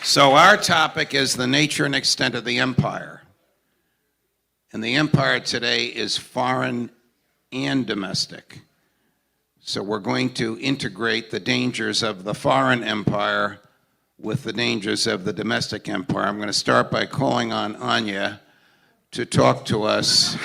So our topic is the nature and extent of the empire. And the empire today is foreign and domestic. So we're going to integrate the dangers of the foreign empire with the dangers of the domestic empire. I'm going to start by calling on Anya to talk to us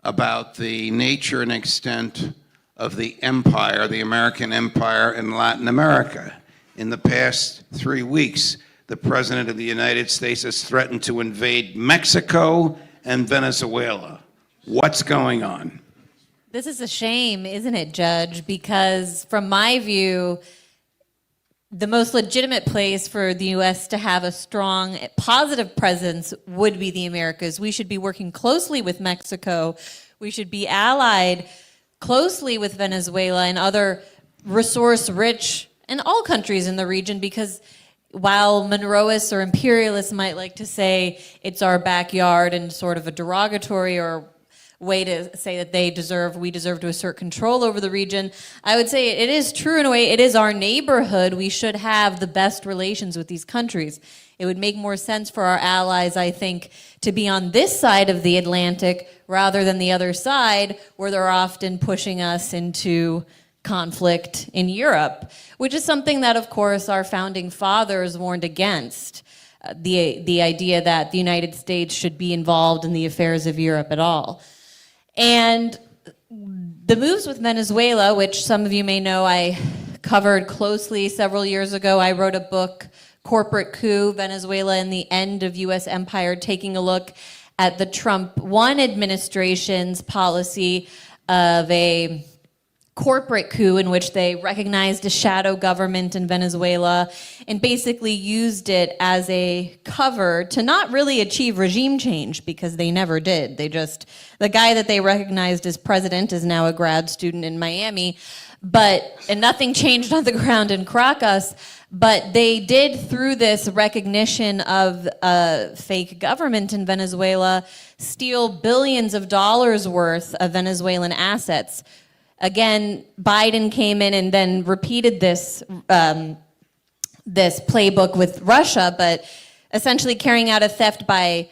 about the nature and extent of the empire, the American empire in Latin America. In the past 3 weeks, the President of the United States has threatened to invade Mexico and Venezuela. What's going on? This is a shame, isn't it, Judge? Because from my view, the most legitimate place for the U.S. to have a strong, positive presence would be the Americas. We should be working closely with Mexico. We should be allied closely with Venezuela and other resource-rich and all countries in the region, because while Monroeists or imperialists might like to say it's our backyard in sort of a derogatory or way to say that we deserve to assert control over the region, I would say it is true in a way. It is our neighborhood. We should have the best relations with these countries. It would make more sense for our allies, I think, to be on this side of the Atlantic rather than the other side, where they're often pushing us into conflict in Europe, which is something that, of course, our founding fathers warned against, the idea that the United States should be involved in the affairs of Europe at all. And the moves with Venezuela, which some of you may know I covered closely several years ago. I wrote a book, Corporate Coup, Venezuela and the End of U.S. Empire, taking a look at the Trump 1 administration's policy of a corporate coup in which they recognized a shadow government in Venezuela and basically used it as a cover to not really achieve regime change, because they never did. The guy that they recognized as president is now a grad student in Miami, and nothing changed on the ground in Caracas. But they did, through this recognition of a fake government in Venezuela, steal billions of dollars worth of Venezuelan assets. Again, Biden came in and then repeated this playbook with Russia, but essentially carrying out a theft by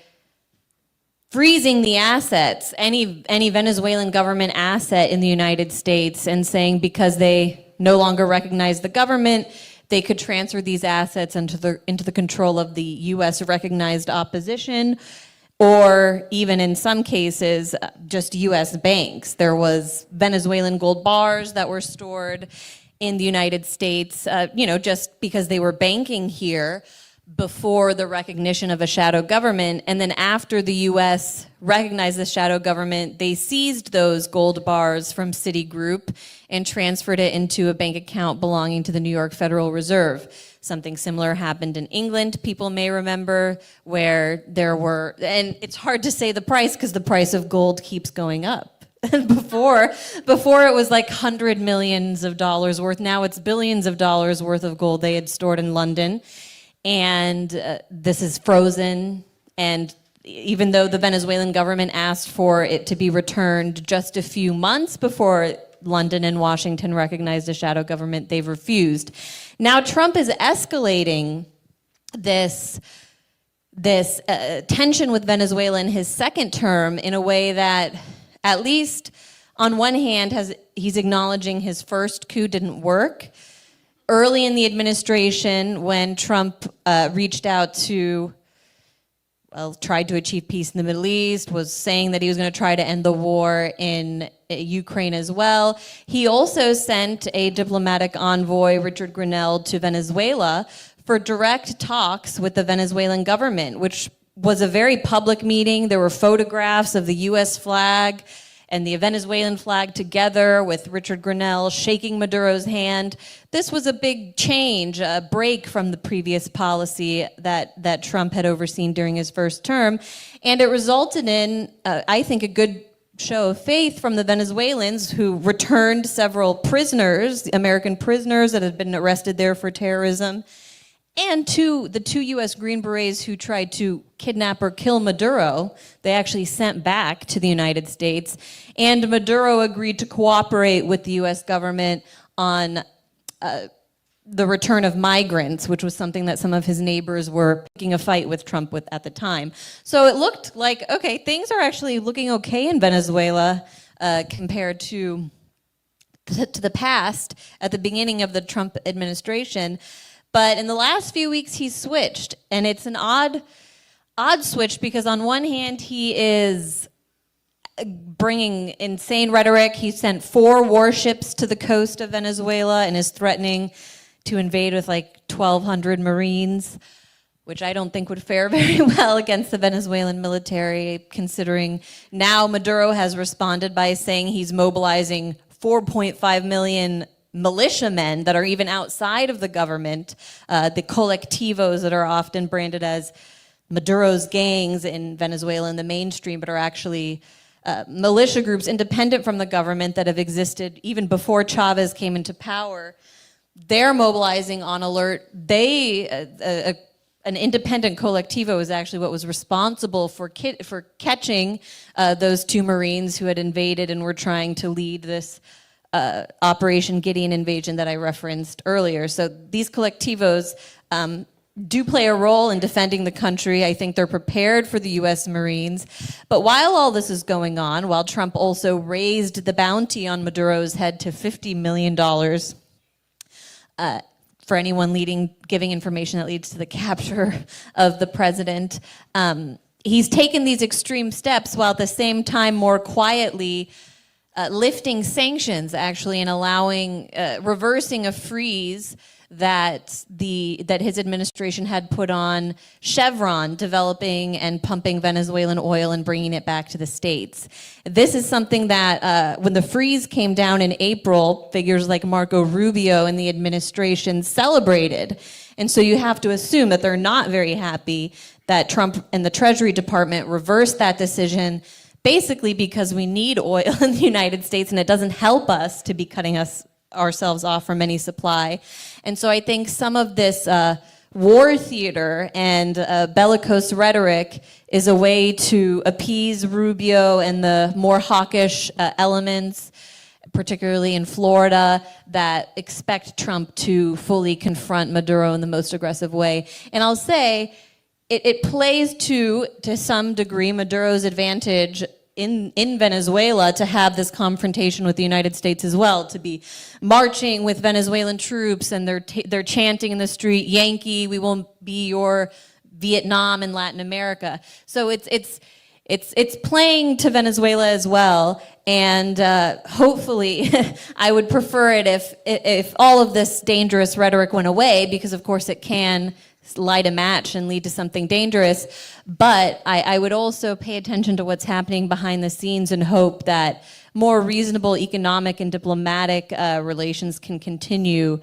freezing the assets, any Venezuelan government asset in the United States, and saying because they no longer recognize the government, they could transfer these assets into the control of the U.S. recognized opposition, or even in some cases, just U.S. banks. There was Venezuelan gold bars that were stored in the United States, just because they were banking here before the recognition of a shadow government. And then after the U.S. recognized the shadow government, they seized those gold bars from Citigroup and transferred it into a bank account belonging to the New York Federal Reserve. Something similar happened in England, people may remember, where there were, and it's hard to say the price because the price of gold keeps going up. before it was like $100 million worth. Now it's billions of dollars worth of gold they had stored in London. And this is frozen. And even though the Venezuelan government asked for it to be returned just a few months before London and Washington recognized a shadow government, they've refused. Now Trump is escalating this tension with Venezuela in his second term in a way that, at least on one hand, he's acknowledging his first coup didn't work. Early in the administration, when Trump reached out to, tried to achieve peace in the Middle East, was saying that he was going to try to end the war in Ukraine as well. He also sent a diplomatic envoy, Richard Grenell, to Venezuela for direct talks with the Venezuelan government, which was a very public meeting. There were photographs of the U.S. flag and the Venezuelan flag together, with Richard Grenell shaking Maduro's hand. This was a big change, a break from the previous policy that Trump had overseen during his first term. And it resulted in, I think, a good show of faith from the Venezuelans, who returned several prisoners, American prisoners that had been arrested there for terrorism, and the two U.S. Green Berets who tried to kidnap or kill Maduro. They actually sent back to the United States. And Maduro agreed to cooperate with the U.S. government on the return of migrants, which was something that some of his neighbors were picking a fight with Trump with at the time. So it looked like, okay, things are actually looking okay in Venezuela compared to the past at the beginning of the Trump administration. But in the last few weeks, he's switched. And it's an odd switch because on one hand, he is bringing insane rhetoric. He sent 4 warships to the coast of Venezuela and is threatening to invade with like 1,200 Marines, which I don't think would fare very well against the Venezuelan military, considering now Maduro has responded by saying he's mobilizing 4.5 million militiamen that are even outside of the government, the colectivos that are often branded as Maduro's gangs in Venezuela in the mainstream, but are actually militia groups independent from the government that have existed even before Chavez came into power. They're mobilizing on alert. An independent colectivo is actually what was responsible for catching those 2 Marines who had invaded and were trying to lead this Operation Gideon invasion that I referenced earlier. So these collectivos do play a role in defending the country. I think they're prepared for the U.S. Marines. But while all this is going on, while Trump also raised the bounty on Maduro's head to $50 million for anyone giving information that leads to the capture of the president, he's taken these extreme steps while at the same time more quietly lifting sanctions, actually, and allowing, reversing a freeze that his administration had put on Chevron developing and pumping Venezuelan oil and bringing it back to the States. This is something that, when the freeze came down in April, figures like Marco Rubio and the administration celebrated. And so you have to assume that they're not very happy that Trump and the Treasury Department reversed that decision, basically because we need oil in the United States and it doesn't help us to be cutting ourselves off from any supply. And so I think some of this war theater and bellicose rhetoric is a way to appease Rubio and the more hawkish elements, particularly in Florida, that expect Trump to fully confront Maduro in the most aggressive way. And I'll say, it plays to some degree, Maduro's advantage in Venezuela to have this confrontation with the United States as well, to be marching with Venezuelan troops and they're chanting in the street, "Yankee, we won't be your Vietnam in Latin America." So it's playing to Venezuela as well, and hopefully, I would prefer it if all of this dangerous rhetoric went away, because of course it can light a match and lead to something dangerous. But I would also pay attention to what's happening behind the scenes and hope that more reasonable economic and diplomatic relations can continue,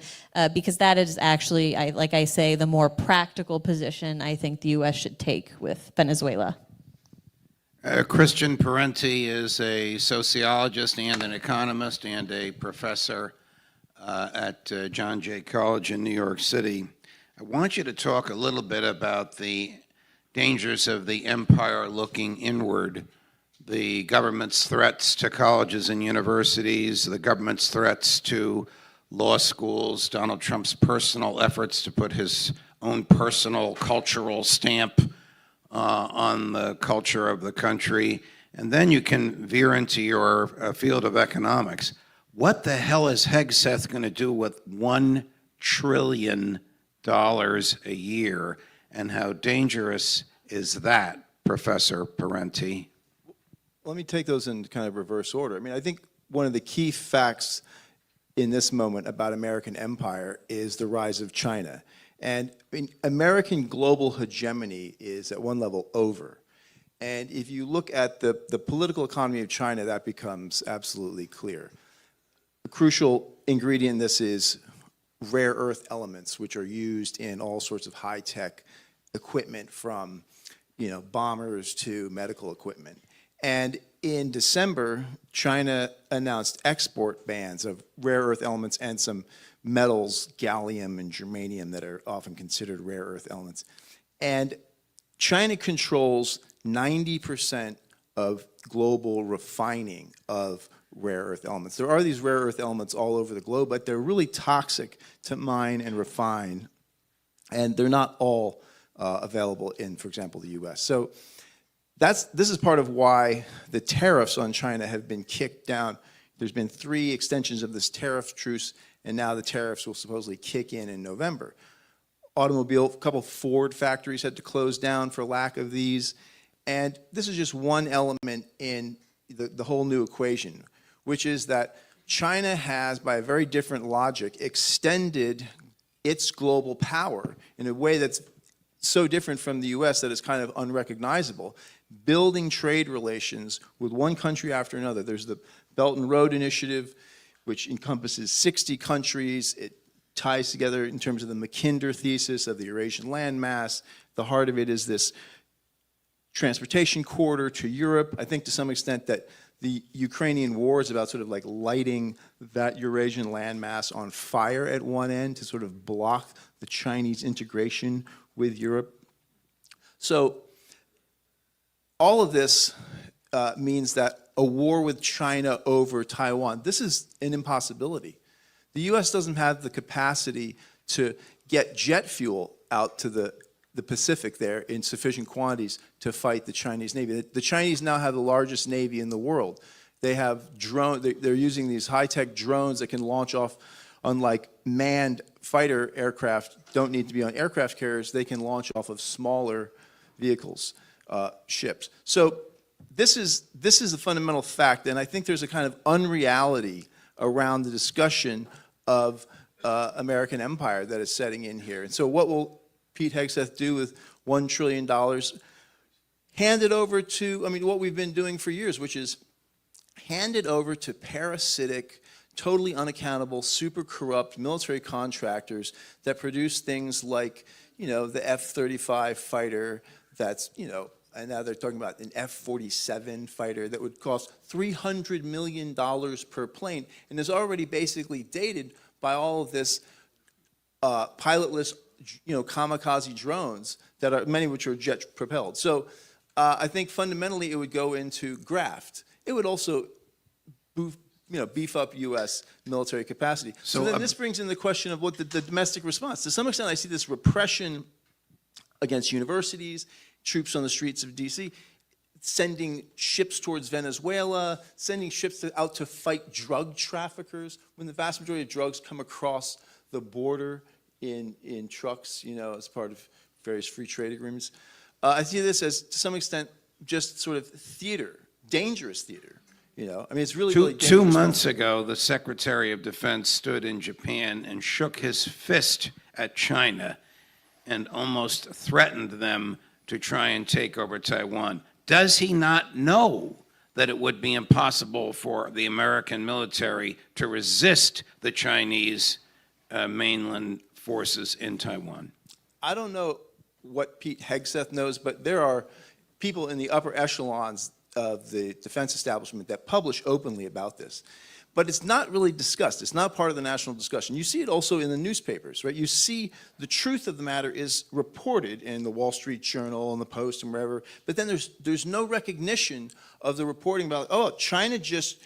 because that is actually, like I say, the more practical position I think the U.S. should take with Venezuela. Christian Parenti is a sociologist and an economist and a professor at John Jay College in New York City. I want you to talk a little bit about the dangers of the empire looking inward, the government's threats to colleges and universities, the government's threats to law schools, Donald Trump's personal efforts to put his own personal cultural stamp on the culture of the country, and then you can veer into your field of economics. What the hell is Hegseth going to do with $1 trillion a year, and how dangerous is that, Professor Parenti? Let me take those in kind of reverse order. I mean, I think one of the key facts in this moment about American empire is the rise of China. And I mean, American global hegemony is at one level over. And if you look at the political economy of China, that becomes absolutely clear. A crucial ingredient in this is rare earth elements, which are used in all sorts of high-tech equipment, from bombers to medical equipment. And in December, China announced export bans of rare earth elements and some metals, gallium and germanium, that are often considered rare earth elements. And China controls 90% of global refining of rare earth elements. There are these rare earth elements all over the globe, but they're really toxic to mine and refine, and they're not all available in, for example, the US. So this is part of why the tariffs on China have been kicked down. There's been 3 extensions of this tariff truce, and now the tariffs will supposedly kick in November. A couple Ford factories had to close down for lack of these. And this is just one element in the whole new equation, which is that China has, by a very different logic, extended its global power in a way that's so different from the US that it's kind of unrecognizable, building trade relations with one country after another. There's the Belt and Road Initiative, which encompasses 60 countries. It ties together in terms of the Mackinder thesis of the Eurasian landmass. The heart of it is this transportation corridor to Europe. I think to some extent that the Ukrainian war is about sort of like lighting that Eurasian landmass on fire at one end to sort of block the Chinese integration with Europe. So all of this means that a war with China over Taiwan, this is an impossibility. The US doesn't have the capacity to get jet fuel out to the Pacific there in sufficient quantities to fight the Chinese Navy. The Chinese now have the largest Navy in the world. They have they're using these high-tech drones that can launch off, unlike manned fighter aircraft, don't need to be on aircraft carriers, they can launch off of smaller vehicles, ships. So this is a fundamental fact, and I think there's a kind of unreality around the discussion of American empire that is setting in here. And so what will Pete Hegseth do with $1 trillion? Hand it over to, what we've been doing for years, which is hand it over to parasitic, totally unaccountable, super corrupt military contractors that produce things like, the F-35 fighter that's, and now they're talking about an F-47 fighter that would cost $300 million per plane and is already basically dated by all of this pilotless, kamikaze drones that are, many of which are jet propelled. So I think fundamentally it would go into graft. It would also beef up U.S. military capacity. So then this brings in the question of what the domestic response. To some extent, I see this repression against universities, troops on the streets of D.C., sending ships towards Venezuela, sending ships out to fight drug traffickers, when the vast majority of drugs come across the border in trucks, as part of various free trade agreements. I see this as, to some extent, just sort of theater, dangerous theater. It's really dangerous. 2 months ago, the Secretary of Defense stood in Japan and shook his fist at China and almost threatened them to try and take over Taiwan. Does he not know that it would be impossible for the American military to resist the Chinese mainland forces in Taiwan? I don't know what Pete Hegseth knows, but there are people in the upper echelons of the defense establishment that publish openly about this. But it's not really discussed. It's not part of the national discussion. You see it also in the newspapers, right? You see the truth of the matter is reported in the Wall Street Journal and the Post and wherever, but then there's no recognition of the reporting about, China just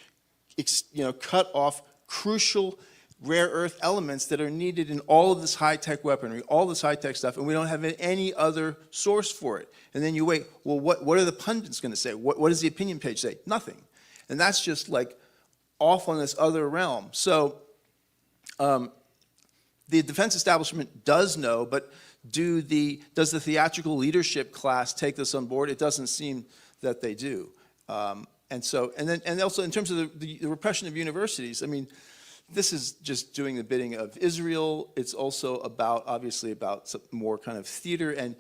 cut off crucial rare earth elements that are needed in all of this high-tech weaponry, all this high-tech stuff, and we don't have any other source for it. And then you wait, well, what are the pundits going to say? What does the opinion page say? Nothing. And that's just like off on this other realm. So the defense establishment does know, but does the theatrical leadership class take this on board? It doesn't seem that they do. And also in terms of the repression of universities, this is just doing the bidding of Israel. It's also obviously about some more kind of theater, and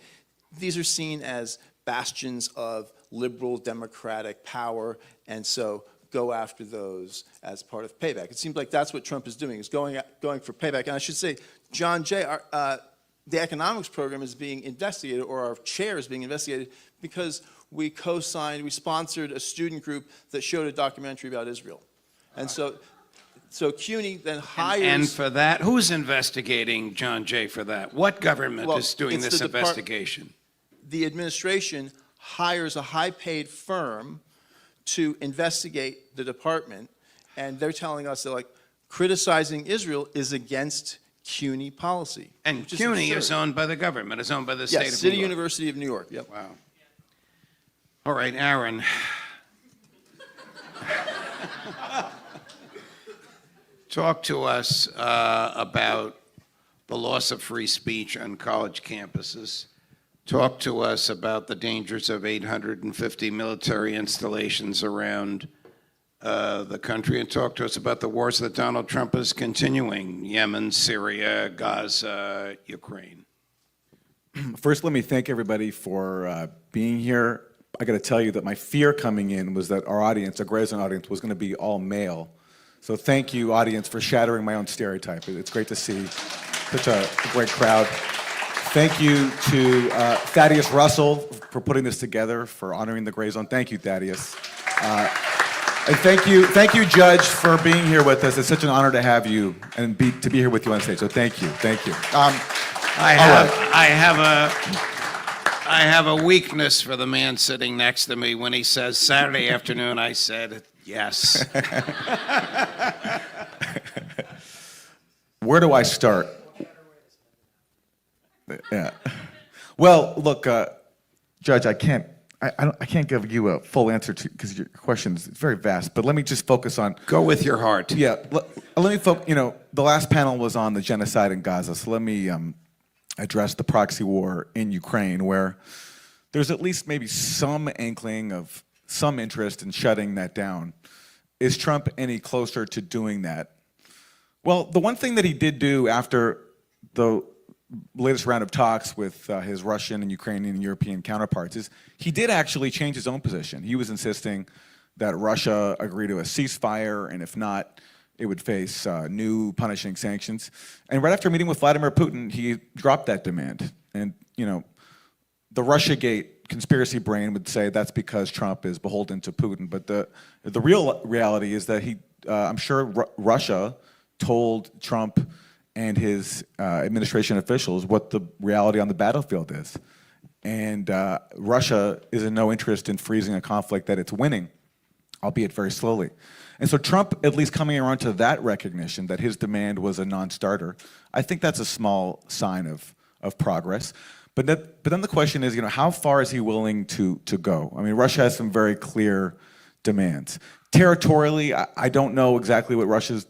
these are seen as bastions of liberal democratic power, and so go after those as part of payback. It seems like that's what Trump is doing, is going for payback. And I should say, John Jay, the economics program is being investigated, or our chair is being investigated, because we sponsored a student group that showed a documentary about Israel. And so CUNY then hires... And for that, who's investigating John Jay for that? What government is doing this investigation? The administration hires a high-paid firm to investigate the department, And they're telling us that, like, criticizing Israel is against CUNY policy. And which is CUNY absurd. is owned by the government, is owned by the state Yes, of City New York. University of New York, yep. Wow. All right, Aaron. Talk to us about the loss of free speech on college campuses. Talk to us about the dangers of 850 military installations around the country, and talk to us about the wars that Donald Trump is continuing: Yemen, Syria, Gaza, Ukraine. First, let me thank everybody for being here. I got to tell you that my fear coming in was that our audience, our Grayzone audience, was going to be all male. So thank you, audience, for shattering my own stereotype. It's great to see such a great crowd. Thank you to Thaddeus Russell for putting this together, for honoring the Grayzone. Thank you, Thaddeus. And thank you, Judge, for being here with us. It's such an honor to have you and to be here with you on stage. So thank you. I have a weakness for the man sitting next to me. When he says Saturday afternoon, I said yes. Where do I start? Yeah. Well, look, Judge, I can't give you a full answer to, because your question is very vast. But let me just focus on. Go with your heart. Yeah. Let me focus. The last panel was on the genocide in Gaza, so let me address the proxy war in Ukraine, where there's at least maybe some inkling of some interest in shutting that down. Is Trump any closer to doing that? Well, the one thing that he did do after the latest round of talks with his Russian and Ukrainian and European counterparts is he did actually change his own position. He was insisting that Russia agree to a ceasefire, and if not, it would face new punishing sanctions. And right after meeting with Vladimir Putin, he dropped that demand. And, the Russiagate conspiracy brain would say that's because Trump is beholden to Putin. But the real reality is that I'm sure Russia told Trump and his administration officials what the reality on the battlefield is. And Russia is in no interest in freezing a conflict that it's winning, albeit very slowly. And so Trump, at least coming around to that recognition that his demand was a non-starter, I think that's a small sign of progress. But then the question is, how far is he willing to go? I mean, Russia has some very clear demands. Territorially, I don't know exactly what Russia's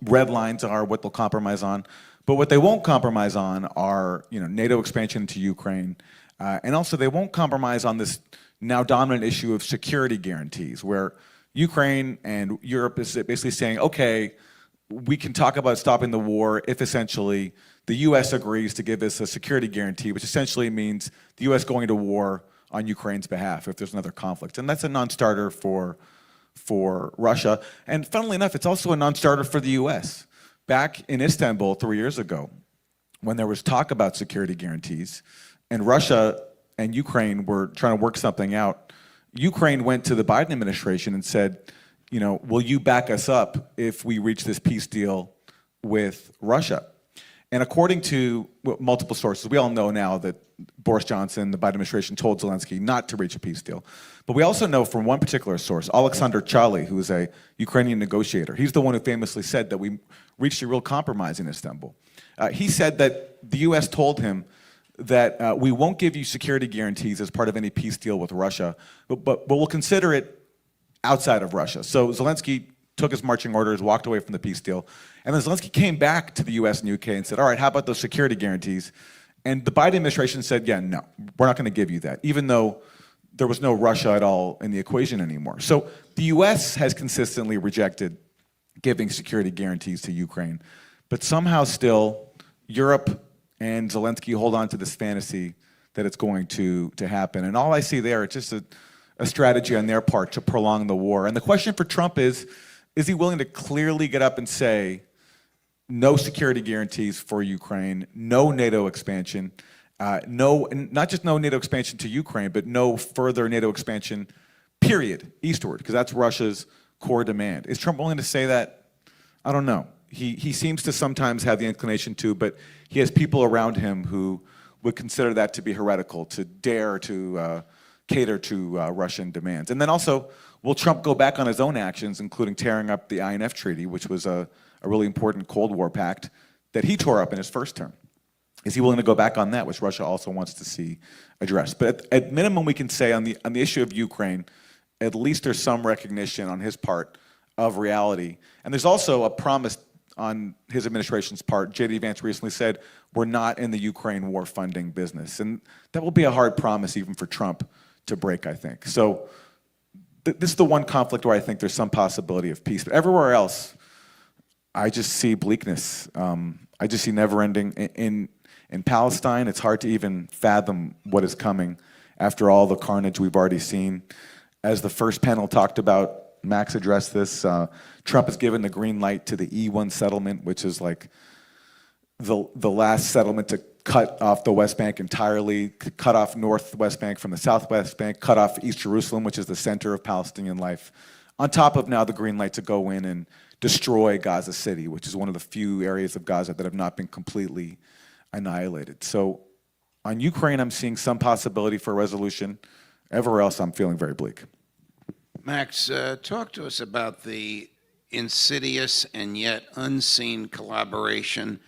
red lines are, what they'll compromise on. But what they won't compromise on are NATO expansion into Ukraine. And also they won't compromise on this now dominant issue of security guarantees, where Ukraine and Europe is basically saying, okay, we can talk about stopping the war if essentially the U.S. agrees to give us a security guarantee, which essentially means the U.S. going to war on Ukraine's behalf if there's another conflict. And that's a non-starter for Russia. And funnily enough, it's also a non-starter for the U.S. Back in Istanbul 3 years ago, when there was talk about security guarantees, and Russia and Ukraine were trying to work something out, Ukraine went to the Biden administration and said, will you back us up if we reach this peace deal with Russia? And according to multiple sources, we all know now that Boris Johnson, the Biden administration, told Zelensky not to reach a peace deal. But we also know from one particular source, Alexander Chali, who is a Ukrainian negotiator, he's the one who famously said that we reached a real compromise in Istanbul. He said that the U.S. told him that we won't give you security guarantees as part of any peace deal with Russia, but we'll consider it outside of Russia. So Zelensky took his marching orders, walked away from the peace deal, and then Zelensky came back to the US and UK and said, all right, how about those security guarantees? And the Biden administration said, yeah, no, we're not going to give you that, even though there was no Russia at all in the equation anymore. So the US has consistently rejected giving security guarantees to Ukraine, but somehow still Europe and Zelensky hold on to this fantasy that it's going to happen. And all I see there is just a strategy on their part to prolong the war. And the question for Trump is he willing to clearly get up and say, no security guarantees for Ukraine, no NATO expansion, not just no NATO expansion to Ukraine, but no further NATO expansion, period, eastward, because that's Russia's core demand. Is Trump willing to say that? I don't know. He seems to sometimes have the inclination to, but he has people around him who would consider that to be heretical, to dare to cater to Russian demands. And then also, will Trump go back on his own actions, including tearing up the INF Treaty, which was a really important Cold War pact that he tore up in his first term? Is he willing to go back on that, which Russia also wants to see addressed? But at minimum, we can say on the issue of Ukraine, at least there's some recognition on his part of reality. And there's also a promise on his administration's part. J.D. Vance recently said, we're not in the Ukraine war funding business. And that will be a hard promise even for Trump to break, I think. So this is the one conflict where I think there's some possibility of peace. But everywhere else, I just see bleakness. I just see never-ending. In Palestine, it's hard to even fathom what is coming after all the carnage we've already seen. As the first panel talked about, Max addressed this, Trump has given the green light to the E1 settlement, which is like the last settlement to cut off the West Bank entirely, cut off North West Bank from the South West Bank, cut off East Jerusalem, which is the center of Palestinian life, on top of now the green light to go in and destroy Gaza City, which is one of the few areas of Gaza that have not been completely annihilated. So on Ukraine, I'm seeing some possibility for a resolution. Everywhere else, I'm feeling very bleak. Max, talk to us about the insidious and yet unseen collaboration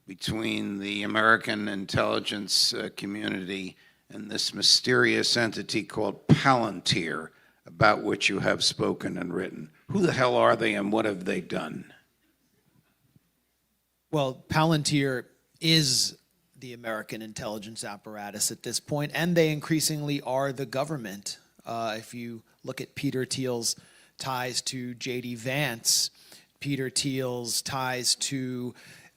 between the American intelligence community and this mysterious entity called Palantir, about which you have spoken and written. Who the hell are they and what have they done? Well, Palantir is the American intelligence apparatus at this point, and they increasingly are the government. If you look at Peter Thiel's ties to J.D. Vance, Peter Thiel's ties to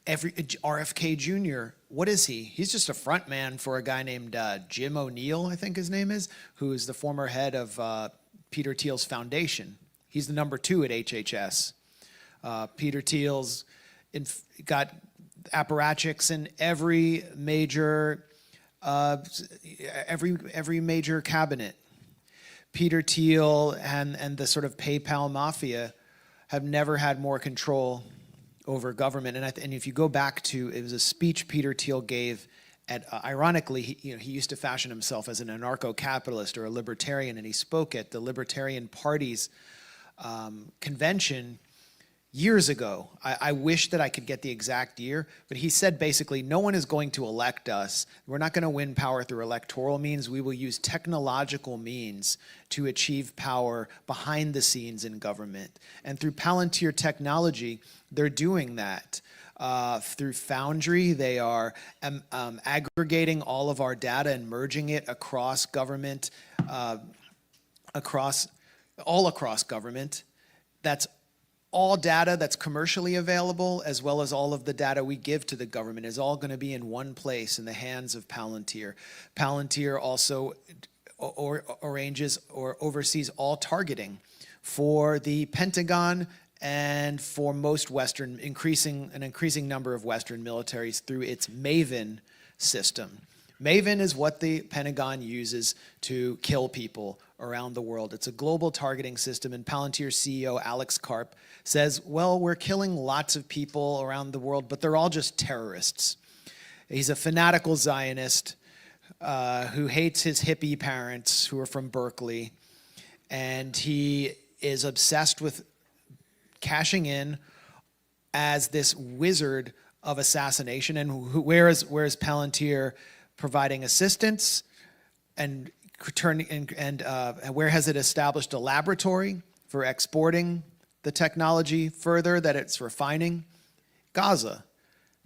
RFK Jr., what is he? He's just a front man for a guy named Jim O'Neill, I think his name is, who is the former head of Peter Thiel's foundation. He's the number 2 at HHS. Peter Thiel's got apparatchiks in every major cabinet. Peter Thiel and the sort of PayPal mafia have never had more control over government. And if you go back to, it was a speech Peter Thiel gave at, ironically, he used to fashion himself as an anarcho-capitalist or a libertarian, and he spoke at the Libertarian Party's convention years ago. I wish that I could get the exact year, but he said basically, no one is going to elect us. We're not going to win power through electoral means. We will use technological means to achieve power behind the scenes in government. And through Palantir technology, they're doing that. Through Foundry, they are aggregating all of our data and merging it across government, all across government. That's all data that's commercially available, as well as all of the data we give to the government, is all going to be in one place in the hands of Palantir. Palantir also arranges or oversees all targeting for the Pentagon and for most an increasing number of Western militaries through its Maven system. Maven is what the Pentagon uses to kill people around the world. It's a global targeting system, and Palantir's CEO, Alex Karp, says, well, we're killing lots of people around the world, but they're all just terrorists. He's a fanatical Zionist who hates his hippie parents who are from Berkeley, and he is obsessed with cashing in as this wizard of assassination. And where is Palantir providing assistance and where has it established a laboratory for exporting the technology further that it's refining? Gaza.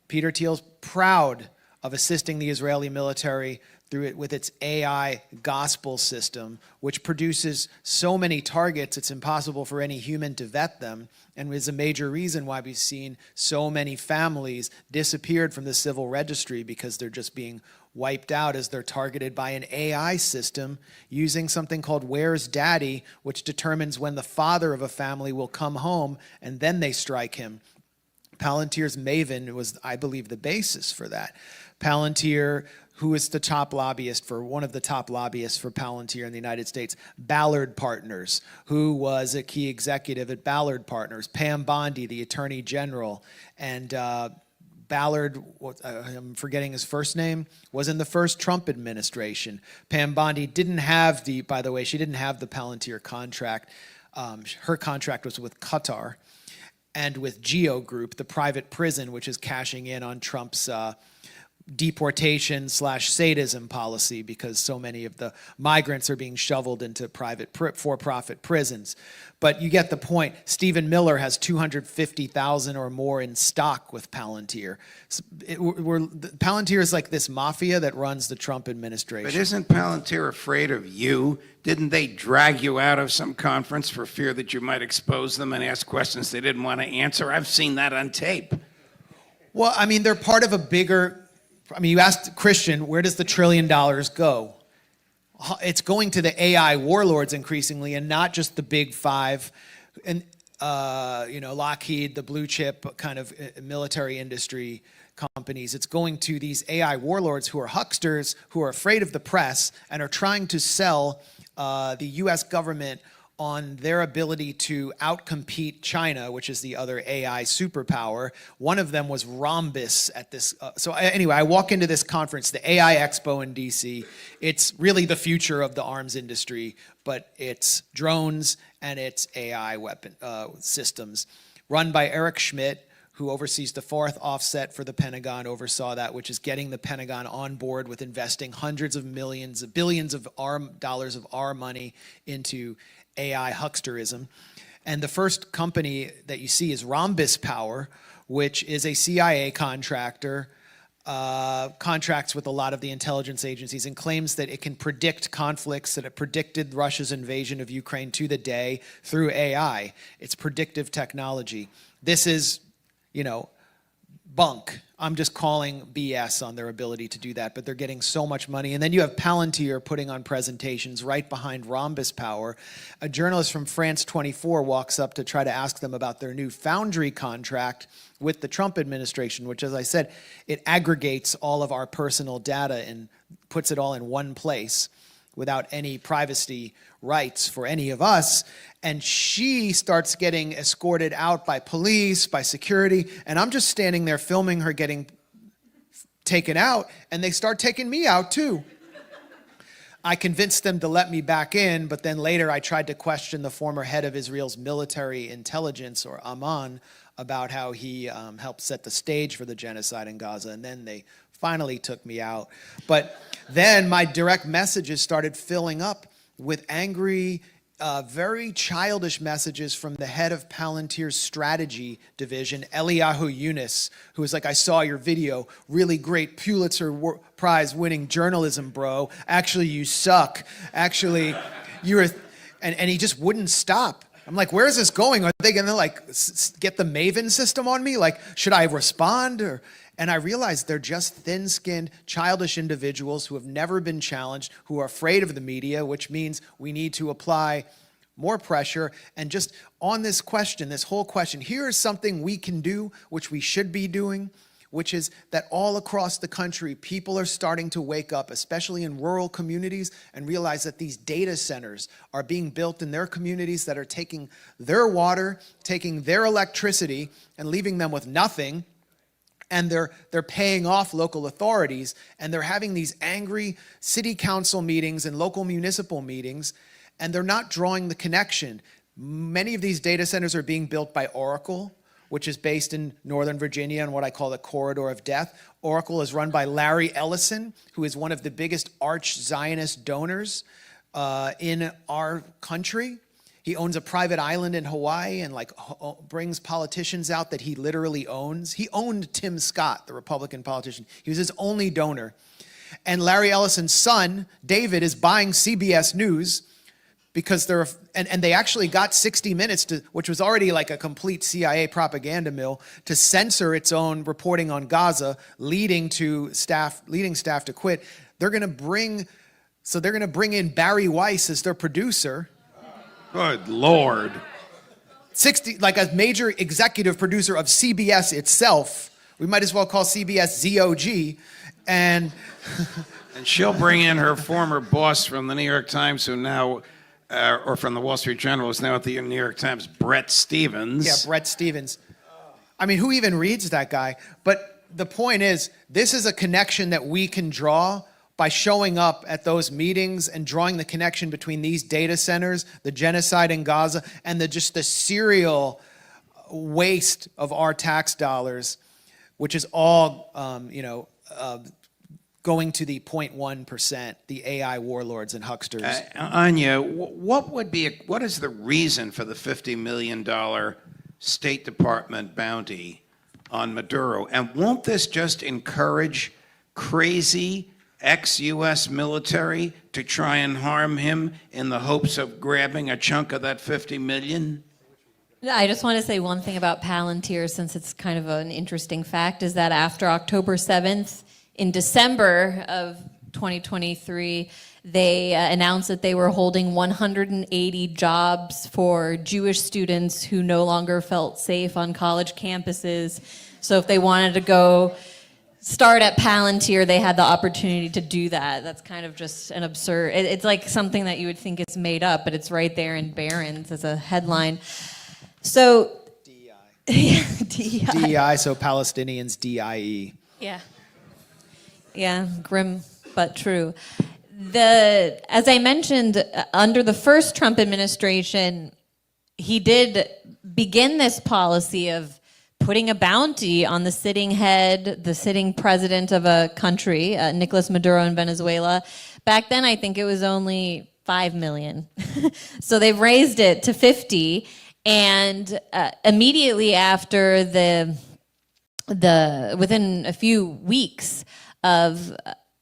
Peter Thiel's proud of assisting the Israeli military through it with its AI gospel system, which produces so many targets it's impossible for any human to vet them, and is a major reason why we've seen so many families disappeared from the civil registry, because they're just being wiped out as they're targeted by an AI system using something called Where's Daddy, which determines when the father of a family will come home, and then they strike him. Palantir's Maven was, I believe, the basis for that. Palantir, who is the top lobbyist for, one of the top lobbyists for Palantir in the United States, Ballard Partners, who was a key executive at Ballard Partners, Pam Bondi, the Attorney General, and Ballard, I'm forgetting his first name, was in the first Trump administration. Pam Bondi didn't have by the way, she didn't have the Palantir contract. Her contract was with Qatar and with Geo Group, the private prison, which is cashing in on Trump's deportation/sadism policy, because so many of the migrants are being shoveled into private for-profit prisons. But you get the point. Stephen Miller has 250,000 or more in stock with Palantir. Palantir is like this mafia that runs the Trump administration. But isn't Palantir afraid of you? Didn't they drag you out of some conference for fear that you might expose them and ask questions they didn't want to answer? I've seen that on tape. Well, I mean, they're part of a bigger... I mean, you asked Christian, where does the $1 trillion go? It's going to the AI warlords increasingly, and not just the big five, and Lockheed, the blue chip kind of military industry companies. It's going to these AI warlords who are hucksters, who are afraid of the press, and are trying to sell the U.S. government on their ability to outcompete China, which is the other AI superpower. One of them was Rhombus at this. Anyway, I walk into this conference, the AI Expo in DC. It's really the future of the arms industry, but it's drones and it's AI weapon systems, run by Eric Schmidt, who oversees the fourth offset for the Pentagon, oversaw that, which is getting the Pentagon on board with investing hundreds of millions, billions of dollars of our money into AI hucksterism. And the first company that you see is Rhombus Power, which is a CIA contractor, contracts with a lot of the intelligence agencies, and claims that it can predict conflicts, that it predicted Russia's invasion of Ukraine to the day through AI. It's predictive technology. This is, bunk. I'm just calling BS on their ability to do that, but they're getting so much money. And then you have Palantir putting on presentations right behind Rhombus Power. A journalist from France 24 walks up to try to ask them about their new Foundry contract with the Trump administration, which, as I said, it aggregates all of our personal data and puts it all in one place without any privacy rights for any of us. And she starts getting escorted out by police, by security, and I'm just standing there filming her getting taken out, and they start taking me out too. I convinced them to let me back in, but then later I tried to question the former head of Israel's military intelligence, or Amman, about how he helped set the stage for the genocide in Gaza, and then they finally took me out. But then my direct messages started filling up with angry, very childish messages from the head of Palantir's strategy division, Eliyahu Yunus, who was like, I saw your video, really great Pulitzer Prize winning journalism, bro. Actually, you suck. Actually, you're, and he just wouldn't stop. I'm like, where is this going? Are they going to get the Maven system on me? Like, should I respond? And I realized they're just thin-skinned, childish individuals who have never been challenged, who are afraid of the media, which means we need to apply more pressure. And just on this question, this whole question, here is something we can do, which we should be doing, which is that all across the country, people are starting to wake up, especially in rural communities, and realize that these data centers are being built in their communities that are taking their water, taking their electricity, and leaving them with nothing. And they're paying off local authorities, and they're having these angry city council meetings and local municipal meetings, and they're not drawing the connection. Many of these data centers are being built by Oracle, which is based in Northern Virginia in what I call the corridor of death. Oracle is run by Larry Ellison, who is one of the biggest arch-Zionist donors in our country. He owns a private island in Hawaii and brings politicians out that he literally owns. He owned Tim Scott, the Republican politician. He was his only donor. And Larry Ellison's son, David, is buying CBS News because they actually got 60 Minutes, which was already like a complete CIA propaganda mill, to censor its own reporting on Gaza, leading staff to quit. They're going to bring in Barry Weiss as their producer. Good Lord. Like a major executive producer of CBS itself. We might as well call CBS ZOG. And she'll bring in her former boss from the New York Times, who now, or from the Wall Street Journal, is now at the New York Times, Brett Stevens. Yeah, Brett Stevens. I mean, who even reads that guy? But the point is, this is a connection that we can draw by showing up at those meetings and drawing the connection between these data centers, the genocide in Gaza, and just the serial waste of our tax dollars, which is all, going to the 0.1%, the AI warlords and hucksters. Anya, what is the reason for the $50 million State Department bounty on Maduro? And won't this just encourage crazy ex-U.S. military to try and harm him in the hopes of grabbing a chunk of that $50 million? I just want to say one thing about Palantir, since it's kind of an interesting fact, is that after October 7th, in December of 2023, they announced that they were holding 180 jobs for Jewish students who no longer felt safe on college campuses. So if they wanted to go start at Palantir, they had the opportunity to do that. That's kind of just an absurd, it's like something that you would think is made up, but it's right there in Barron's as a headline. So DEI. DEI. DEI, so Palestinians, DIE. Yeah. Yeah, grim but true. As I mentioned, under the first Trump administration, he did begin this policy of putting a bounty on the sitting head, the sitting president of a country, Nicolas Maduro in Venezuela. Back then, I think it was only 5 million. So they've raised it to 50, and immediately after within a few weeks of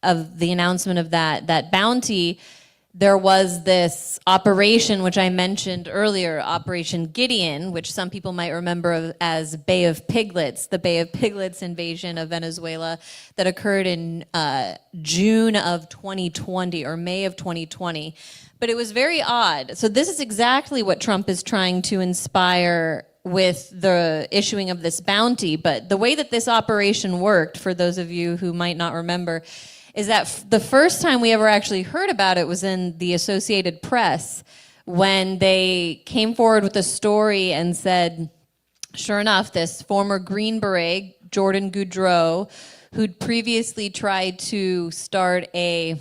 the announcement of that bounty, there was this operation, which I mentioned earlier, Operation Gideon, which some people might remember as Bay of Piglets, the Bay of Piglets invasion of Venezuela that occurred in June of 2020 or May of 2020. But it was very odd. So this is exactly what Trump is trying to inspire with the issuing of this bounty. But the way that this operation worked, for those of you who might not remember, is that the first time we ever actually heard about it was in the Associated Press, when they came forward with a story and said, sure enough, this former Green Beret, Jordan Goudreau, who'd previously tried to start a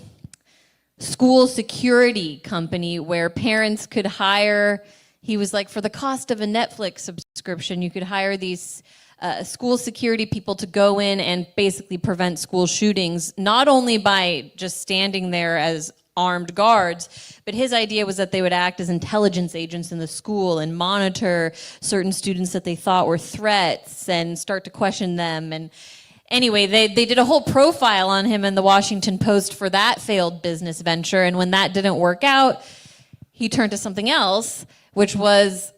school security company where parents could hire, he was like, for the cost of a Netflix subscription, you could hire these school security people to go in and basically prevent school shootings, not only by just standing there as armed guards, but his idea was that they would act as intelligence agents in the school and monitor certain students that they thought were threats and start to question them. And anyway, they did a whole profile on him in the Washington Post for that failed business venture. And when that didn't work out, he turned to something else, which was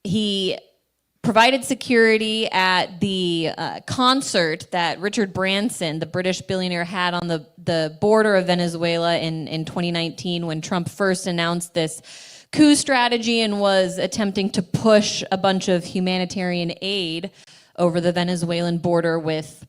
he provided security at the concert that Richard Branson, the British billionaire, had on the border of Venezuela in 2019 when Trump first announced this coup strategy and was attempting to push a bunch of humanitarian aid over the Venezuelan border with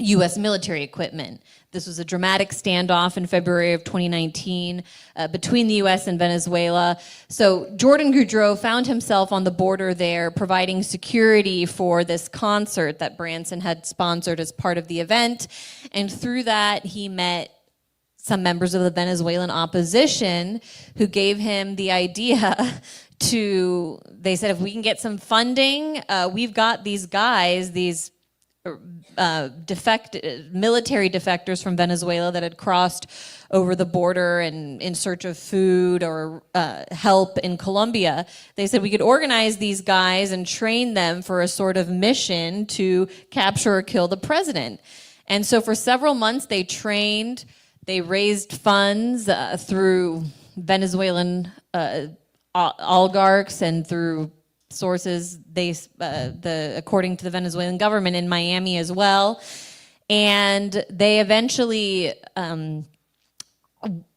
U.S. military equipment. This was a dramatic standoff in February of 2019 between the U.S. and Venezuela. So Jordan Goudreau found himself on the border there providing security for this concert that Branson had sponsored as part of the event. And through that, he met some members of the Venezuelan opposition who gave him the idea they said, if we can get some funding, we've got these guys, these military defectors from Venezuela that had crossed over the border and in search of food or help in Colombia. They said we could organize these guys and train them for a sort of mission to capture or kill the president. And so for several months they trained, they raised funds through Venezuelan oligarchs and through sources, according to the Venezuelan government in Miami as well. And they eventually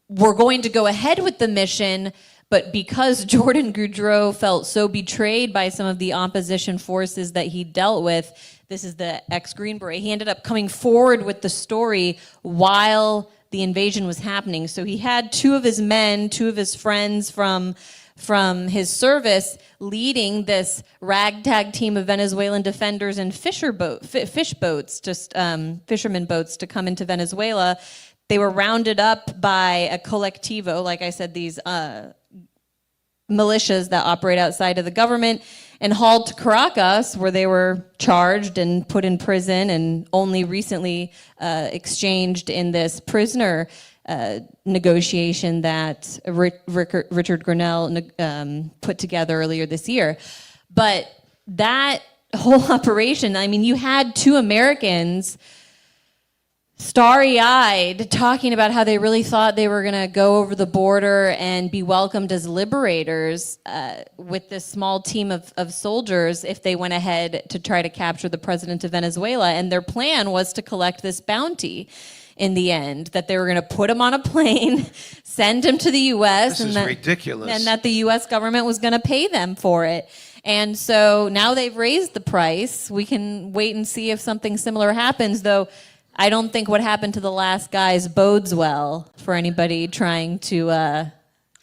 were going to go ahead with the mission, but because Jordan Goudreau felt so betrayed by some of the opposition forces that he dealt with, this is the ex-Green Beret, he ended up coming forward with the story while the invasion was happening. So he had two of his friends from from his service leading this ragtag team of Venezuelan defenders and fish boats, just fishermen boats to come into Venezuela. They were rounded up by a colectivo, like I said, these militias that operate outside of the government, and hauled to Caracas, where they were charged and put in prison and only recently exchanged in this prisoner negotiation that Richard Grenell put together earlier this year. But that whole operation, I mean, you had two Americans starry-eyed talking about how they really thought they were going to go over the border and be welcomed as liberators with this small team of soldiers if they went ahead to try to capture the president of Venezuela. And their plan was to collect this bounty in the end, that they were going to put him on a plane, send him to the U.S. This is ridiculous. And that the U.S. government was going to pay them for it. And so now they've raised the price. We can wait and see if something similar happens, though I don't think what happened to the last guys bodes well for anybody trying to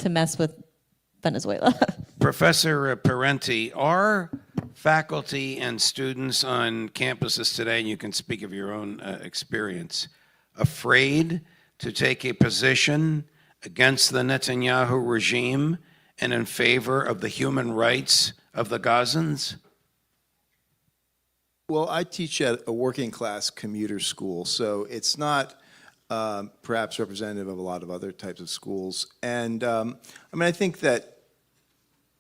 mess with Venezuela. Professor Parenti, are faculty and students on campuses today, and you can speak of your own experience, afraid to take a position against the Netanyahu regime and in favor of the human rights of the Gazans? Well, I teach at a working class commuter school, so it's not perhaps representative of a lot of other types of schools. And I mean, I think that,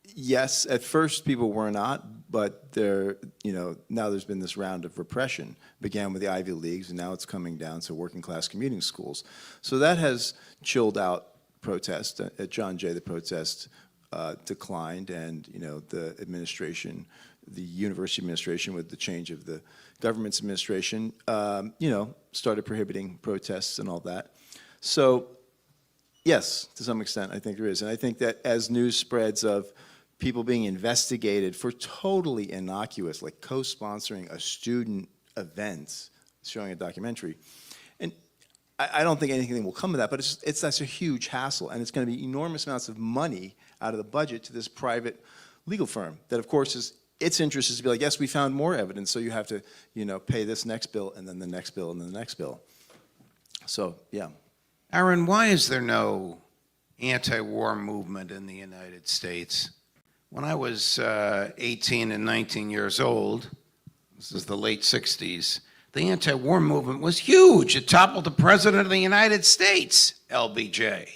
yes, at first people were not, but now there's been this round of repression. Began with the Ivy Leagues, and now it's coming down to working class commuting schools. So that has chilled out protest. At John Jay, the protest declined, and the administration, the university administration, with the change of the government's administration, started prohibiting protests and all that. So, yes, to some extent, I think there is. And I think that as news spreads of people being investigated for totally innocuous, like co-sponsoring a student event, showing a documentary, and I don't think anything will come of that, but that's a huge hassle, and it's going to be enormous amounts of money out of the budget to this private legal firm that, of course, its interest is to be like, yes, we found more evidence, so you have to, pay this next bill, and then the next bill, and then the next bill. So, yeah. Aaron, why is there no anti-war movement in the United States? When I was 18 and 19 years old, this is the late 60s, the anti-war movement was huge. It toppled the President of the United States, LBJ.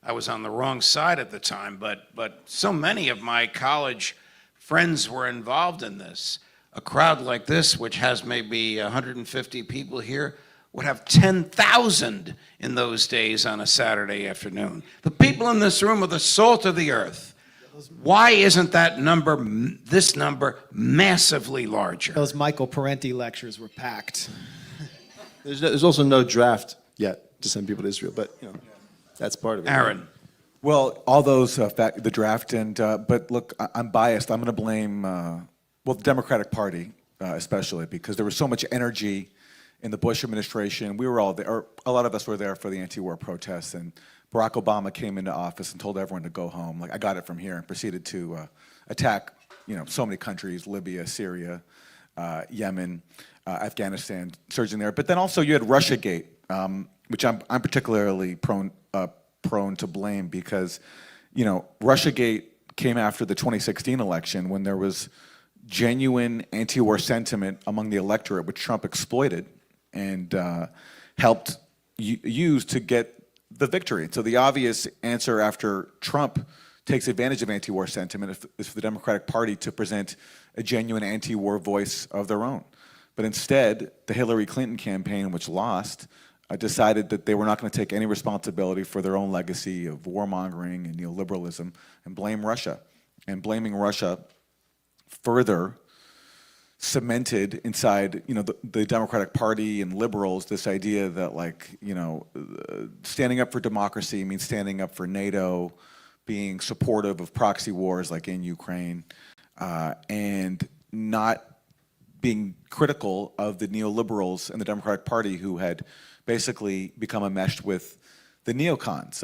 I was on the wrong side at the time, but so many of my college friends were involved in this. A crowd like this, which has maybe 150 people here, would have 10,000 in those days on a Saturday afternoon. The people in this room are the salt of the earth. Why isn't this number massively larger? Those Michael Parenti lectures were packed. There's also no draft yet to send people to Israel, but that's part of it. Aaron. Well, all those, the draft, and but look, I'm biased. I'm going to blame, the Democratic Party especially, because there was so much energy in the Bush administration. We were all there, or a lot of us were there for the anti-war protests, and Barack Obama came into office and told everyone to go home. Like, I got it from here, and proceeded to attack, so many countries: Libya, Syria, Yemen, Afghanistan, surging there. But then also you had Russiagate, which I'm particularly prone to blame, because, Russiagate came after the 2016 election, when there was genuine anti-war sentiment among the electorate, which Trump exploited and helped use to get the victory. So the obvious answer after Trump takes advantage of anti-war sentiment is for the Democratic Party to present a genuine anti-war voice of their own. But instead, the Hillary Clinton campaign, which lost, decided that they were not going to take any responsibility for their own legacy of warmongering and neoliberalism and blame Russia. And blaming Russia further cemented inside, the Democratic Party and liberals this idea that, like, standing up for democracy means standing up for NATO, being supportive of proxy wars like in Ukraine, and not being critical of the neoliberals in the Democratic Party who had basically become enmeshed with the neocons.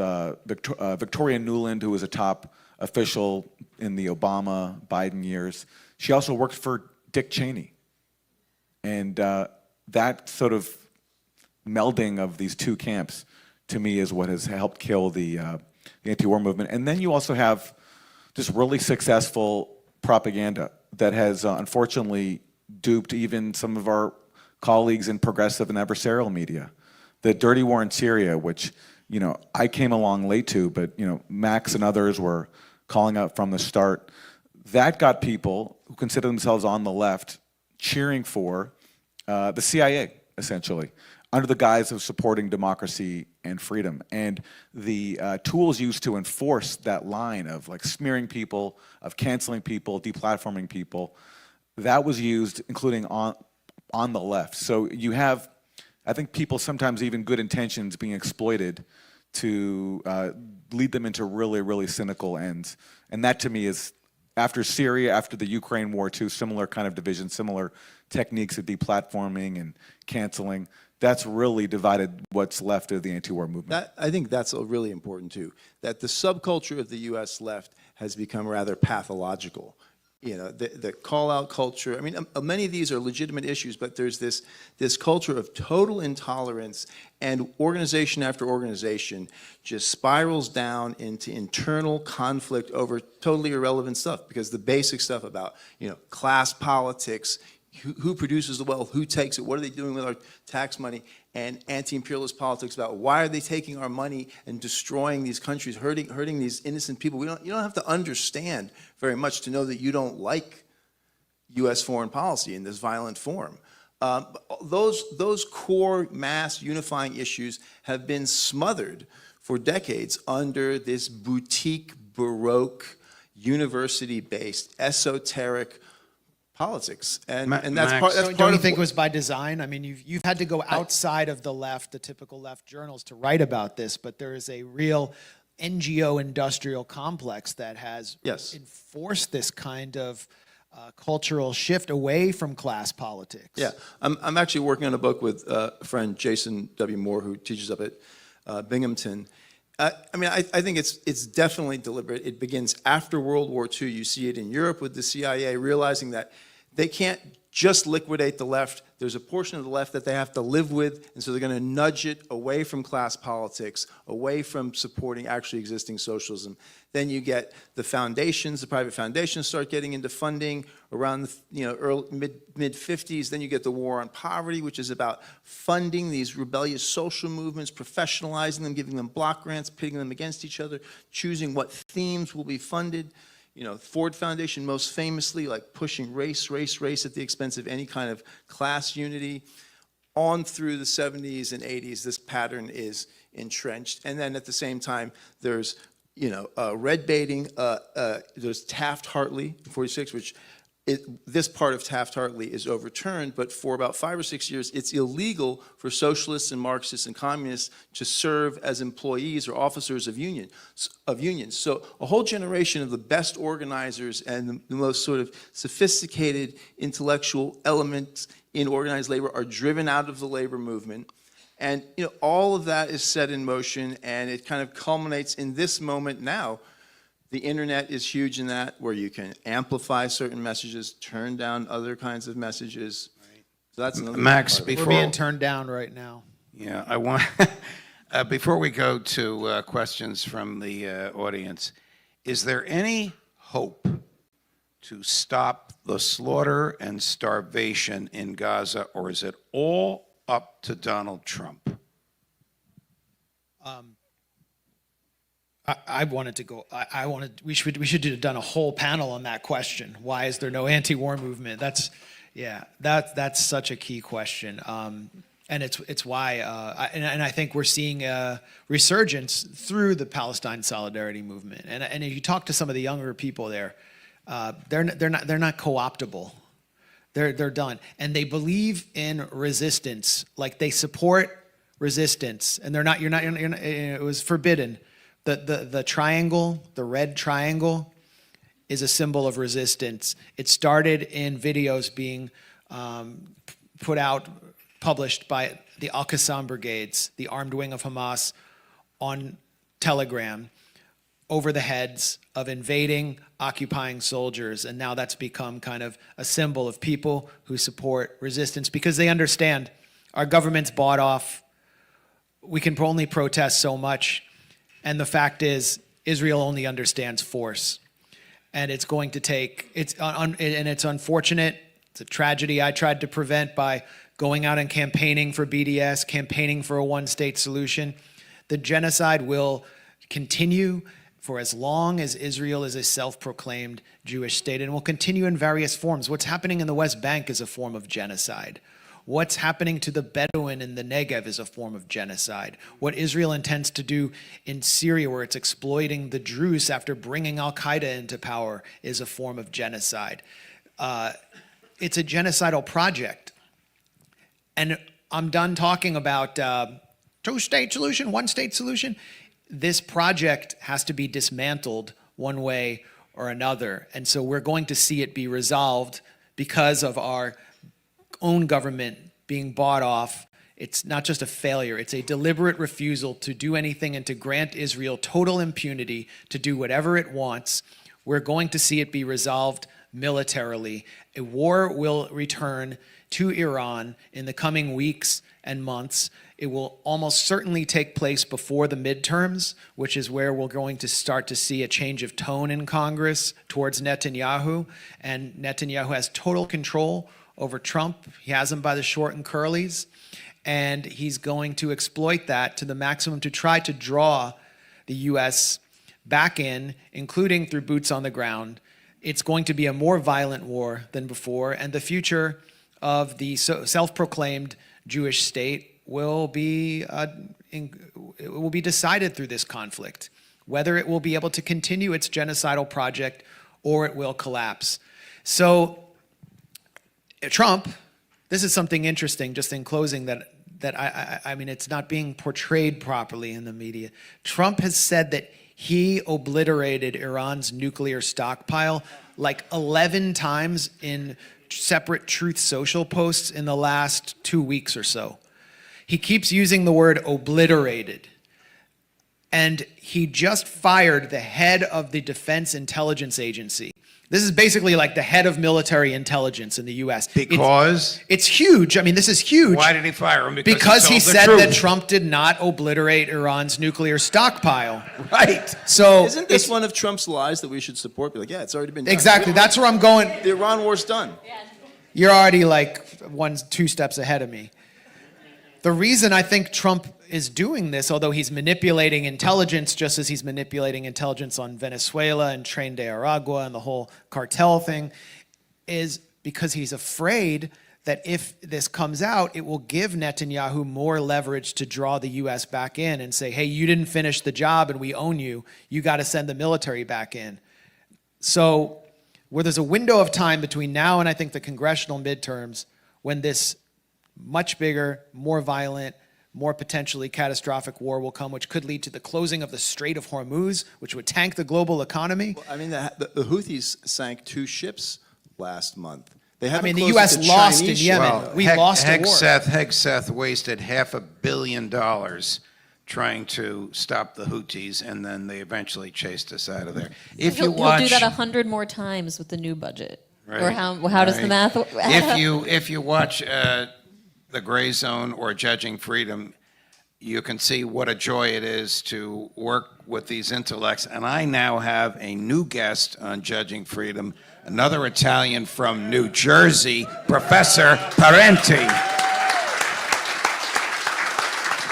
Victoria Nuland, who was a top official in the Obama, Biden years. She also worked for Dick Cheney. And that sort of melding of these two camps, to me, is what has helped kill the anti-war movement. And then you also have this really successful propaganda that has unfortunately duped even some of our colleagues in progressive and adversarial media. The dirty war in Syria, which, you know, I came along late to, but, you know, Max and others were calling out from the start. That got people who consider themselves on the left cheering for the CIA, essentially, under the guise of supporting democracy and freedom. And the tools used to enforce that line of like smearing people, of canceling people, deplatforming people, that was used including on the left. So you have, I think, people, sometimes even good intentions, being exploited to lead them into really, really cynical ends. And that, to me, is, after Syria, after the Ukraine war too, similar kind of division, similar techniques of deplatforming and canceling. That's really divided what's left of the anti-war movement. I think that's really important too, that the subculture of the U.S. left has become rather pathological. You know, the call-out culture. I mean, many of these are legitimate issues, but there's this culture of total intolerance, and organization after organization just spirals down into internal conflict over totally irrelevant stuff, because the basic stuff about, you know, class politics, who produces the wealth, who takes it, what are they doing with our tax money, and anti-imperialist politics about why are they taking our money and destroying these countries, hurting these innocent people. You don't have to understand very much to know that you don't like U.S. foreign policy in this violent form. Those core mass unifying issues have been smothered for decades under this boutique, baroque, university-based, esoteric politics, and that's Max, part. That's Don't part you of think it was by design? I mean, you've had to go outside of the left, the typical left journals, to write about this, but there is a real NGO industrial complex that has Yes. enforced this kind of cultural shift away from class politics. Yeah, I'm actually working on a book with a friend, Jason W. Moore, who teaches up at Binghamton. I mean, I think it's definitely deliberate. It begins after World War II. You see it in Europe with the CIA realizing that they can't just liquidate the left. There's a portion of the left that they have to live with, and so they're going to nudge it away from class politics, away from supporting actually existing socialism. Then you get the foundations, the private foundations start getting into funding around the early mid 50s. Then you get the war on poverty, which is about funding these rebellious social movements, professionalizing them, giving them block grants, pitting them against each other, choosing what themes will be funded. You know, Ford Foundation most famously, like pushing race at the expense of any kind of class unity. On through the 70s and 80s, this pattern is entrenched. And then at the same time, there's, red baiting. There's Taft-Hartley in 46, which this part of Taft-Hartley is overturned, but for about 5 or 6 years, it's illegal for socialists and Marxists and communists to serve as employees or officers of unions. So a whole generation of the best organizers and the most sort of sophisticated intellectual elements in organized labor are driven out of the labor movement. And all of that is set in motion, and it kind of culminates in this moment now. The internet is huge in that, where you can amplify certain messages, turn down other kinds of messages. Right. So that's another Max, part of it. We're being turned down right now. Yeah, I want, before we go to questions from the audience, is there any hope to stop the slaughter and starvation in Gaza, or is it all up to Donald Trump? I wanted to go. We should have done a whole panel on that question. Why is there no anti-war movement? That's such a key question. And it's why, and I think we're seeing a resurgence through the Palestine solidarity movement. And if you talk to some of the younger people there, they're not co-optable. They're done, and they believe in resistance. Like, they support resistance, and they're not. You're not. It was forbidden. The triangle, the red triangle, is a symbol of resistance. It started in videos being published by the Al-Qassam brigades, the armed wing of Hamas, on Telegram. over the heads of invading, occupying soldiers. And now that's become kind of a symbol of people who support resistance because they understand our government's bought off. We can only protest so much. And the fact is, Israel only understands force. And it's going to take, and it's unfortunate. It's a tragedy I tried to prevent by going out and campaigning for BDS, campaigning for a one-state solution. The genocide will continue for as long as Israel is a self-proclaimed Jewish state, and will continue in various forms. What's happening in the West Bank is a form of genocide. What's happening to the Bedouin in the Negev is a form of genocide. What Israel intends to do in Syria, where it's exploiting the Druze after bringing al-Qaeda into power, is a form of genocide. It's a genocidal project. And I'm done talking about two-state solution, one-state solution. This project has to be dismantled one way or another. And so we're going to see it be resolved because of our own government being bought off. It's not just a failure, it's a deliberate refusal to do anything and to grant Israel total impunity to do whatever it wants. We're going to see it be resolved militarily. A war will return to Iran in the coming weeks and months. It will almost certainly take place before the midterms, which is where we're going to start to see a change of tone in Congress towards Netanyahu. And Netanyahu has total control over Trump. He has him by the short and curlies. And he's going to exploit that to the maximum to try to draw the U.S. back in, including through boots on the ground. It's going to be a more violent war than before, and the future of the self-proclaimed Jewish state will be decided through this conflict, whether it will be able to continue its genocidal project or it will collapse. So Trump, this is something interesting, just in closing, that I mean, it's not being portrayed properly in the media. Trump has said that he obliterated Iran's nuclear stockpile like 11 times in separate Truth Social posts in the last 2 weeks or so. He keeps using the word obliterated. And he just fired the head of the Defense Intelligence Agency. This is basically like the head of military intelligence in the U.S. Because? It's huge. I mean, this is huge. Why did he fire him? Because he told the said truth. that Trump did not obliterate Iran's nuclear stockpile. Right. So Isn't this one of Trump's lies that we should support? Be like, yeah, it's already been done. exactly. That's where I'm going. The Iran war's done. You're already like 2 steps ahead of me. The reason I think Trump is doing this, although he's manipulating intelligence just as he's manipulating intelligence on Venezuela and Tren de Aragua and the whole cartel thing, is because he's afraid that if this comes out, it will give Netanyahu more leverage to draw the U.S. back in and say, hey, you didn't finish the job and we own you. You got to send the military back in. So where there's a window of time between now and I think the congressional midterms when this much bigger, more violent, more potentially catastrophic war will come, which could lead to the closing of the Strait of Hormuz, which would tank the global economy. Well, I mean, the Houthis sank 2 ships last month. They haven't the closed U.S. the lost in Chinese Yemen. ship. We lost a war. Hegseth wasted $500 million trying to stop the Houthis, and then they eventually chased us out of there. If you He'll watch, do that 100 more times with the new budget. Right, Or how does the right. math work? if you watch the Grayzone or Judging Freedom, you can see what a joy it is to work with these intellects. And I now have a new guest on Judging Freedom, another Italian from New Jersey, Professor Parenti.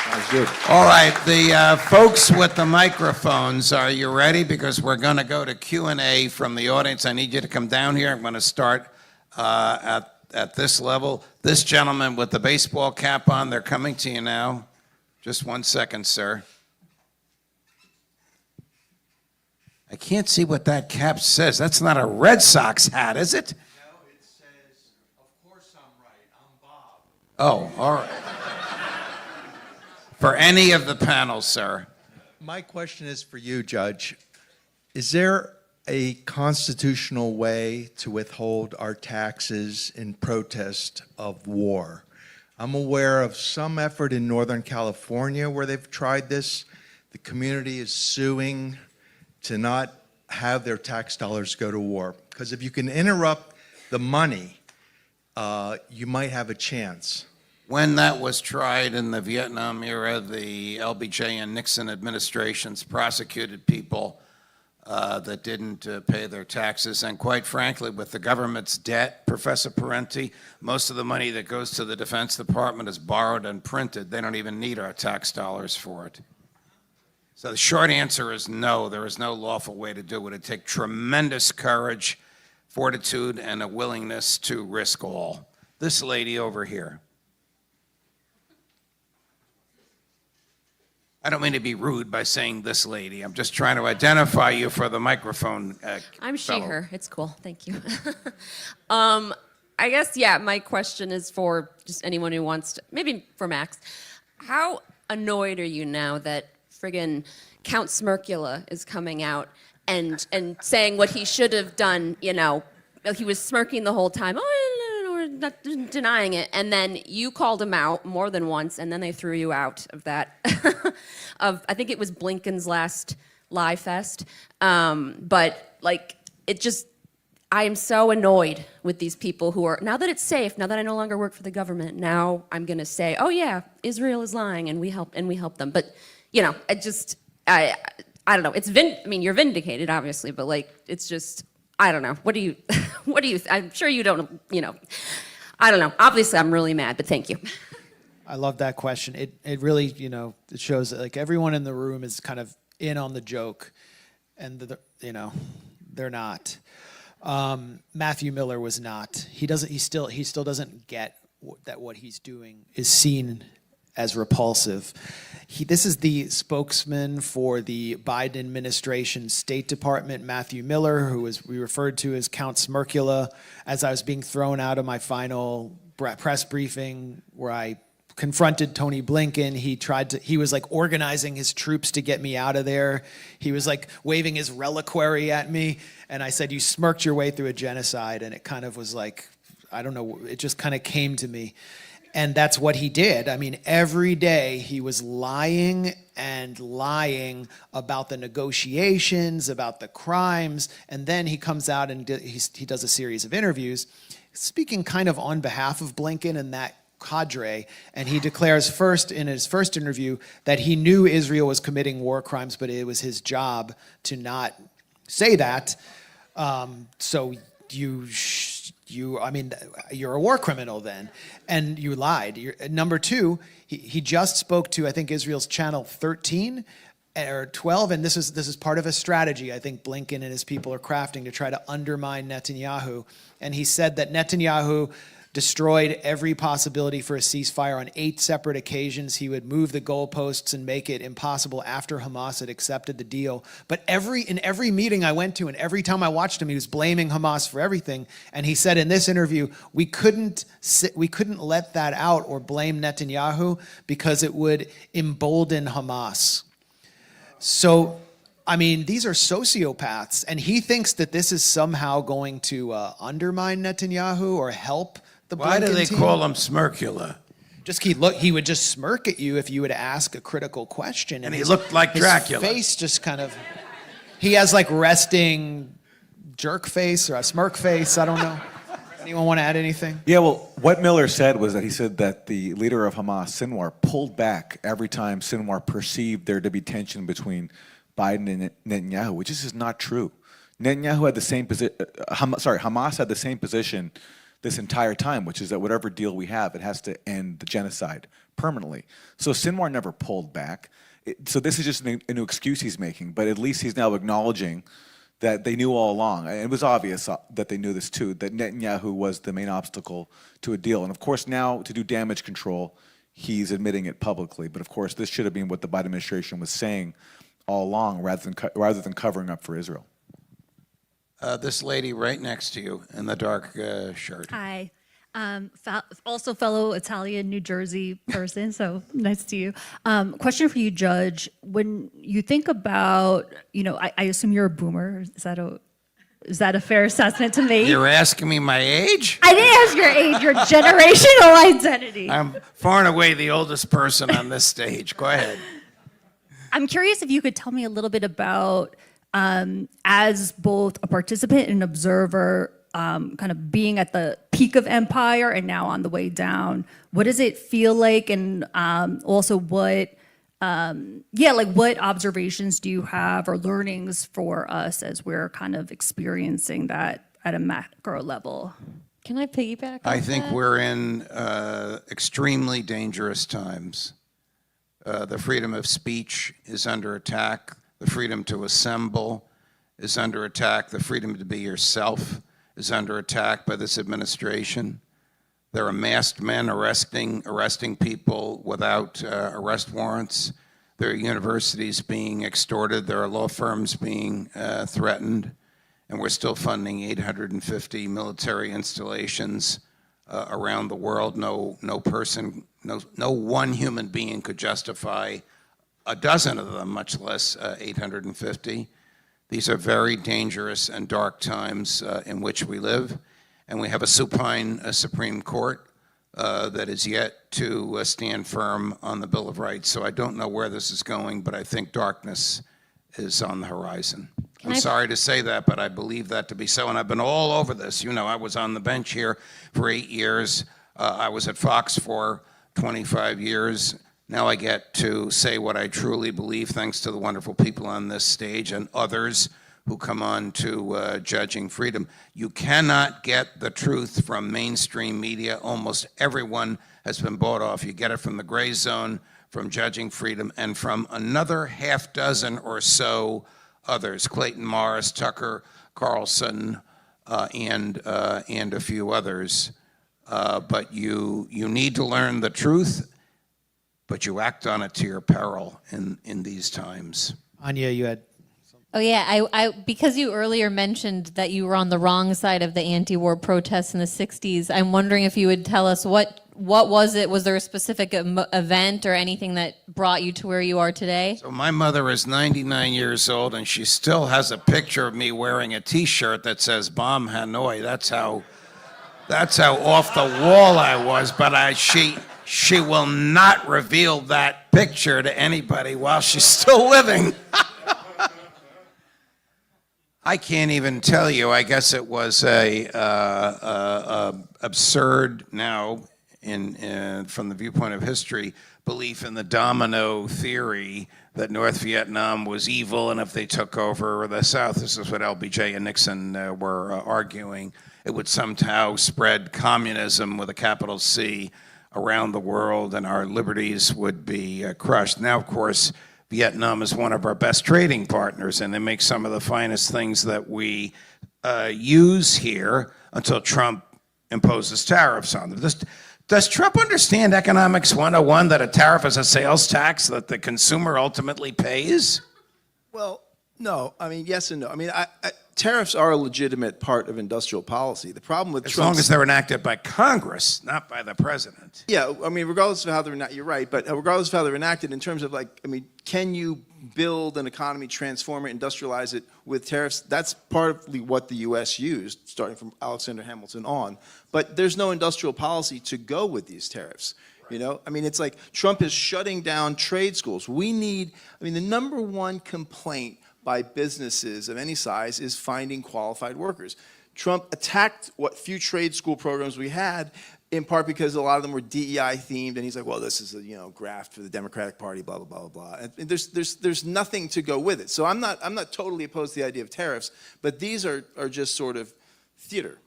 Sounds good. All right, the folks with the microphones, are you ready? Because we're going to go to Q&A from the audience. I need you to come down here. I'm going to start at this level. This gentleman with the baseball cap on, they're coming to you now. Just 1 second, sir. I can't see what that cap says. That's not a Red Sox hat, is it? No, it says, of course I'm right, I'm Bob. Oh, all right. For any of the panel, sir. My question is for you, Judge. Is there a constitutional way to withhold our taxes in protest of war? I'm aware of some effort in Northern California where they've tried this. The community is suing to not have their tax dollars go to war? Because if you can interrupt the money, you might have a chance. When that was tried in the Vietnam era, the LBJ and Nixon administrations prosecuted people that didn't pay their taxes. And quite frankly, with the government's debt, Professor Parenti, most of the money that goes to the Defense Department is borrowed and printed. They don't even need our tax dollars for it. So the short answer is no, there is no lawful way to do it. It takes tremendous courage, fortitude, and a willingness to risk all. This lady over here. I don't mean to be rude by saying this lady. I'm just trying to identify you for the microphone. I'm she, fellow. her. It's cool. Thank you. I guess, yeah, my question is for just anyone who wants to, maybe for Max. How annoyed are you now that friggin' Count Smirkula is coming out and saying what he should have done, you know, he was smirking the whole time. Oh, no, we're not denying it. And then you called him out more than once, and then they threw you out of that. I think it was Blinken's last Live Fest. But, like, it just, I am so annoyed with these people who are, now that it's safe, now that I no longer work for the government, now I'm going to say, oh, yeah, Israel is lying, and we help them. But, you know, I don't know. I mean, you're vindicated, obviously, but, like, it's just, I don't know. What do you, I'm sure you don't, you know, I don't know. Obviously, I'm really mad, but thank you. I love that question. It really, you know, it shows that, like, everyone in the room is kind of in on the joke, and you know, they're not. Matthew Miller was not. He still doesn't get that what he's doing is seen as repulsive. This is the spokesman for the Biden administration State Department, Matthew Miller, who we referred to as Count Smirkula. As I was being thrown out of my final press briefing where I confronted Tony Blinken, he was like organizing his troops to get me out of there. He was like waving his reliquary at me, and I said, you smirked your way through a genocide, and it kind of was like, I don't know, it just kind of came to me. And that's what he did. I mean, every day he was lying and lying about the negotiations, about the crimes, and then he comes out and he does a series of interviews, speaking kind of on behalf of Blinken and that cadre, and he declares in his first interview that he knew Israel was committing war crimes, but it was his job to not say that. So I mean, you're a war criminal then, and you lied. Number two, he just spoke to, I think, Israel's channel 13 or 12, and this is part of a strategy I think Blinken and his people are crafting to try to undermine Netanyahu. And he said that Netanyahu destroyed every possibility for a ceasefire on 8 separate occasions. He would move the goalposts and make it impossible after Hamas had accepted the deal. But in every meeting I went to and every time I watched him, he was blaming Hamas for everything. And he said in this interview, we couldn't let that out or blame Netanyahu because it would embolden Hamas. So, I mean, these are sociopaths, and he thinks that this is somehow going to undermine Netanyahu or help the Blinken Why do they team. call him Smirkula? He would just smirk at you if you would ask a critical question. And he looked like Dracula. His face just kind of, he has like resting jerk face or a smirk face. I don't know. Anyone want to add anything? Yeah, well, what Miller said was that he said that the leader of Hamas, Sinwar, pulled back every time Sinwar perceived there to be tension between Biden and Netanyahu, which is just not true. Netanyahu had the same position. Hamas had the same position this entire time, which is that whatever deal we have, it has to end the genocide permanently. So Sinwar never pulled back. So this is just a new excuse he's making, but at least he's now acknowledging that they knew all along. And it was obvious that they knew this too, that Netanyahu was the main obstacle to a deal. And of course now, to do damage control, he's admitting it publicly. But of course, this should have been what the Biden administration was saying all along, rather than covering up for Israel. This lady right next to you in the dark shirt. Hi. Also fellow Italian, New Jersey person, so nice to you. Question for you, Judge. When you think about, I assume you're a boomer. Is that a fair assessment to make? You're asking me my age? I didn't ask your age, your generational identity. I'm far and away the oldest person on this stage. Go ahead. I'm curious if you could tell me a little bit about As both a participant and observer, kind of being at the peak of empire and now on the way down, what does it feel like? And also what observations do you have or learnings for us as we're kind of experiencing that at a macro level? Can I piggyback on I think that? we're in extremely dangerous times. The freedom of speech is under attack. The freedom to assemble is under attack. The freedom to be yourself is under attack by this administration. There are masked men arresting people without arrest warrants. There are universities being extorted. There are law firms being threatened. And we're still funding 850 military installations around the world. No one human being could justify a dozen of them, much less 850. These are very dangerous and dark times in which we live. And we have a supine Supreme Court that is yet to stand firm on the Bill of Rights. So I don't know where this is going, but I think darkness is on the horizon. I'm sorry to say that, but I believe that to be so, and I've been all over this. You know, I was on the bench here for 8 years. I was at Fox for 25 years. Now I get to say what I truly believe, thanks to the wonderful people on this stage and others who come on to Judging Freedom. You cannot get the truth from mainstream media. Almost everyone has been bought off. You get it from the Grayzone, from Judging Freedom, and from another half dozen or so others, Clayton Morris, Tucker Carlson, and a few others. But you need to learn the truth, but you act on it to your peril in these times. Anya, you had. Oh yeah, I because you earlier mentioned that you were on the wrong side of the anti-war protests in the 60s, I'm wondering if you would tell us what was it? Was there a specific event or anything that brought you to where you are today? So my mother is 99 years old, and she still has a picture of me wearing a T-shirt that says "Bomb Hanoi." That's how off the wall I was. But she will not reveal that picture to anybody while she's still living. I can't even tell you. I guess it was a absurd now, from the viewpoint of history, belief in the domino theory that North Vietnam was evil, and if they took over the South, this is what LBJ and Nixon were arguing, it would somehow spread communism with a capital C around the world, and our liberties would be crushed. Now, of course, Vietnam is one of our best trading partners, and they make some of the finest things that we use here until Trump imposes tariffs on them. Does Trump understand Economics 101, that a tariff is a sales tax that the consumer ultimately pays? Well, no. I mean, yes and no. I mean, tariffs are a legitimate part of industrial policy. The problem with As Trump's, long as they're enacted by Congress, not by the president. Yeah, I mean, regardless of how they're enacted, you're right, but regardless of how they're enacted, in terms of can you build an economy, transform it, industrialize it with tariffs? That's partly what the U.S. used, starting from Alexander Hamilton on. But there's no industrial policy to go with these tariffs. You know, I mean, it's like Trump is shutting down trade schools. The number one complaint by businesses of any size is finding qualified workers. Trump attacked what few trade school programs we had, in part because a lot of them were DEI themed, and he's like, well, this is a graft for the Democratic Party, blah blah blah blah blah. And there's nothing to go with it. So I'm not totally opposed to the idea of tariffs, but these are just sort of theater.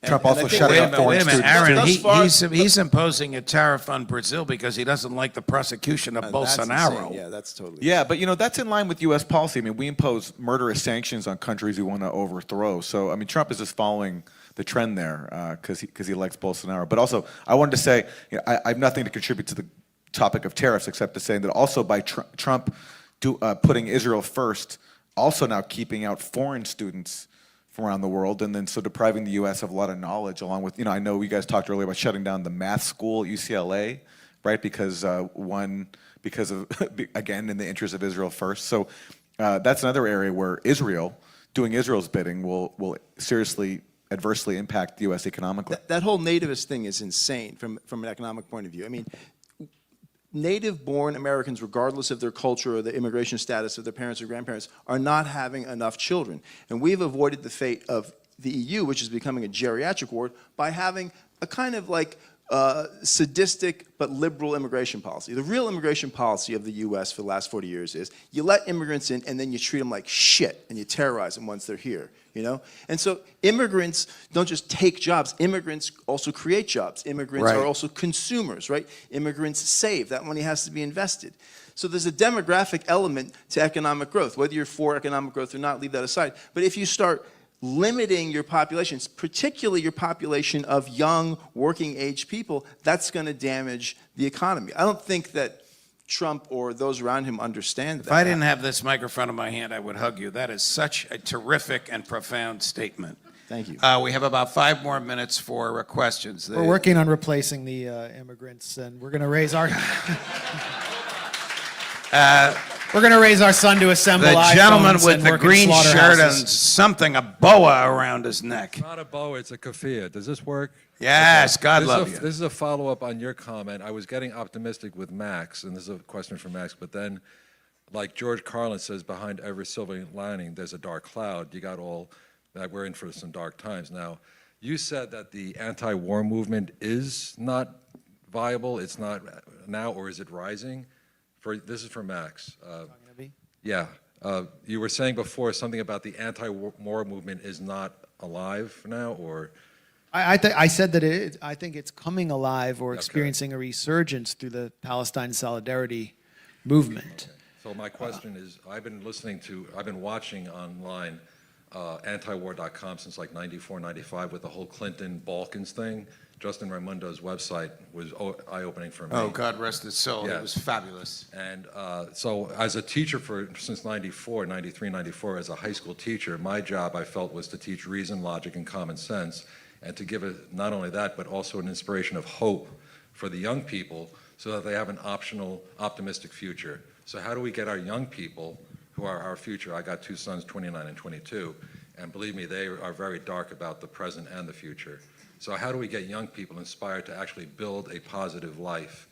Trump also I think- shut down foreign Wait a minute, students. Aaron, he's imposing a tariff on Brazil because he doesn't like the prosecution of That's Bolsonaro. insane. Yeah, that's totally. Yeah, but that's in line with U.S. policy. I mean, we impose murderous sanctions on countries we want to overthrow. So, I mean, Trump is just following the trend there because he likes Bolsonaro. But also, I wanted to say, I have nothing to contribute to the topic of tariffs except to say that also by Trump putting Israel first, also now keeping out foreign students from around the world, and then so depriving the U.S. of a lot of knowledge, along with, I know you guys talked earlier about shutting down the math school at UCLA, right? Because again, in the interest of Israel first. So that's another area where doing Israel's bidding will seriously adversely impact the U.S. economically. That whole nativist thing is insane from an economic point of view. I mean, native-born Americans, regardless of their culture or the immigration status of their parents or grandparents, are not having enough children. And we've avoided the fate of the EU, which is becoming a geriatric ward, by having a kind of like sadistic but liberal immigration policy. The real immigration policy of the US for the last 40 years is you let immigrants in and then you treat them like shit and you terrorize them once they're here, you know? And so immigrants don't just take jobs, immigrants also create jobs. Immigrants Right. are also consumers, right? Immigrants save, that money has to be invested. So there's a demographic element to economic growth. Whether you're for economic growth or not, leave that aside. But if you start limiting your populations, particularly your population of young, working-age people, that's going to damage the economy. I don't think that Trump or those around him understand that. If I didn't have this microphone in my hand, I would hug you. That is such a terrific and profound statement. Thank you. We have about 5 more minutes for questions. We're working on replacing the immigrants, and we're going to raise our. We're going to raise our son to assemble The iPhones gentleman with and the work in green shirt and slaughterhouses. something, a boa around his neck. Not a boa, it's a keffiyeh. Does this work? Yes, God This is love a- you. This is a follow-up on your comment. I was getting optimistic with Max, and this is a question for Max, but then, like George Carlin says, behind every silver lining, there's a dark cloud. You got all that we're in for some dark times. Now, you said that the anti-war movement is not viable. It's not now, or is it rising? This is for Max. Yeah. You were saying before something about the anti-war movement is not alive now, or? I said that I think it's coming alive or experiencing a resurgence through the Palestine solidarity movement. So my question is, I've been watching online antiwar.com since like 94, 95 with the whole Clinton Balkans thing. Justin Raimundo's website was eye-opening for me. Oh, God rest his soul. Yeah. It was fabulous. And so as a teacher since 94, 93, 94, as a high school teacher, my job, I felt, was to teach reason, logic, and common sense, and to give it not only that, but also an inspiration of hope for the young people so that they have an optimistic future. So how do we get our young people, who are our future? I got 2 sons, 29 and 22, and believe me, they are very dark about the present and the future. So how do we get young people inspired to actually build a positive life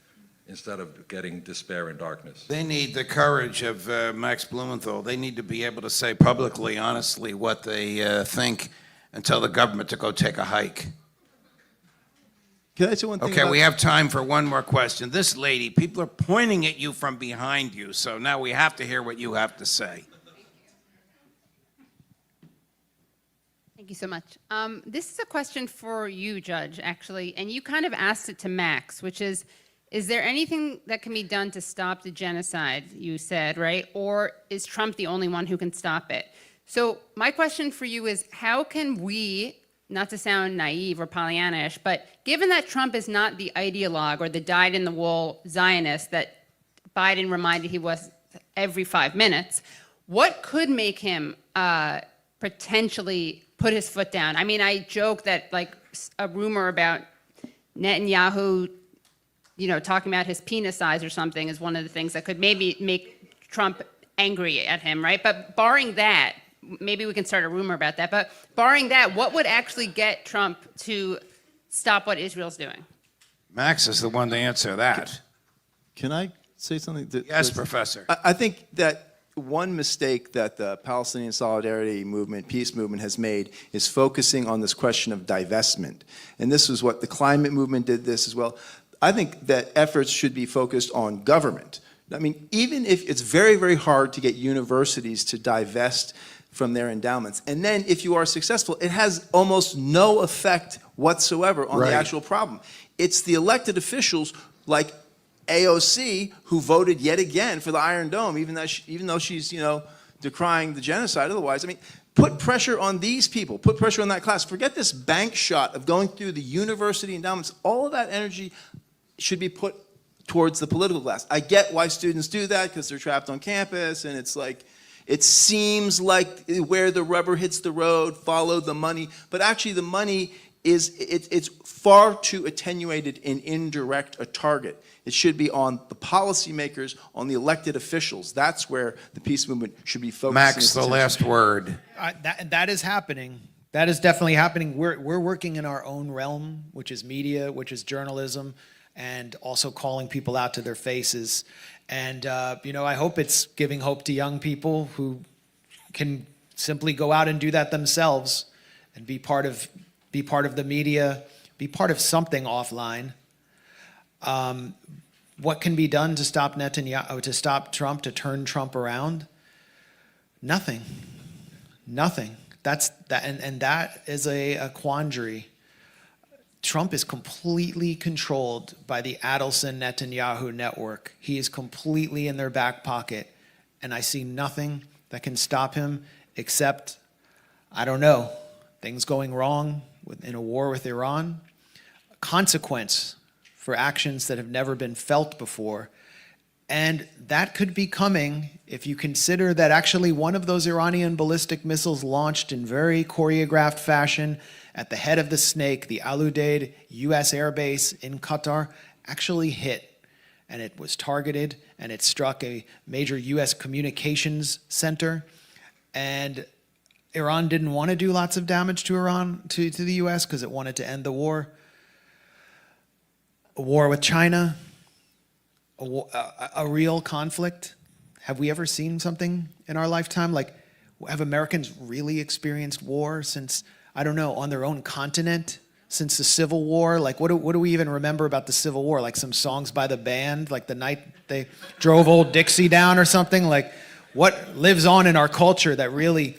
instead of getting despair and darkness? They need the courage of Max Blumenthal. They need to be able to say publicly, honestly, what they think and tell the government to go take a hike. Can I say one thing? Okay, about- we have time for one more question. This lady, people are pointing at you from behind you, so now we have to hear what you have to say. Thank you so much. This is a question for you, Judge, actually, and you kind of asked it to Max, which is there anything that can be done to stop the genocide, you said, right? Or is Trump the only one who can stop it? So my question for you is, how can we, not to sound naive or Pollyannish, but given that Trump is not the ideologue or the dyed-in-the-wool Zionist that Biden reminded he was every 5 minutes, what could make him potentially put his foot down? I mean, I joke that like a rumor about Netanyahu, talking about his penis size or something is one of the things that could maybe make Trump angry at him, right? But barring that, maybe we can start a rumor about that, but barring that, what would actually get Trump to stop what Israel's doing? Max is the one to answer that. Can I say something? Yes, Professor. I think that one mistake that the Palestinian solidarity movement, peace movement, has made is focusing on this question of divestment. And this is what the climate movement did this as well. I think that efforts should be focused on government. I mean, even if it's very, very hard to get universities to divest from their endowments, and then if you are successful, it has almost no effect whatsoever on Right. the actual problem. It's the elected officials like AOC who voted yet again for the Iron Dome, even though she's decrying the genocide otherwise. I mean, put pressure on these people, put pressure on that class. Forget this bank shot of going through the university endowments. All of that energy should be put towards the political class. I get why students do that because they're trapped on campus and it's like, it seems like where the rubber hits the road, follow the money, but actually the money it's far too attenuated and indirect a target. It should be on the policymakers, on the elected officials. That's where the peace movement should be focusing. Max, its the attention. last word. That is happening. That is definitely happening. We're working in our own realm, which is media, which is journalism, and also calling people out to their faces. And, I hope it's giving hope to young people who can simply go out and do that themselves and be part of the media, be part of something offline. What can be done to stop Netanyahu, to stop Trump, to turn Trump around? Nothing. That is a quandary. Trump is completely controlled by the Adelson-Netanyahu network. He is completely in their back pocket, and I see nothing that can stop him except, I don't know, things going wrong in a war with Iran, consequence for actions that have never been felt before. And that could be coming if you consider that actually one of those Iranian ballistic missiles launched in very choreographed fashion at the head of the snake, the Al Udeid US Air Base in Qatar, actually hit. And it was targeted, and it struck a major US communications center. And Iran didn't want to do lots of damage to the US because it wanted to end the war. A war with China, a real conflict. Have we ever seen something in our lifetime? Like, have Americans really experienced war since, I don't know, on their own continent, since the Civil War? Like, what do we even remember about the Civil War? Like some songs by the band, like the night they drove Old Dixie down or something? Like, what lives on in our culture that really...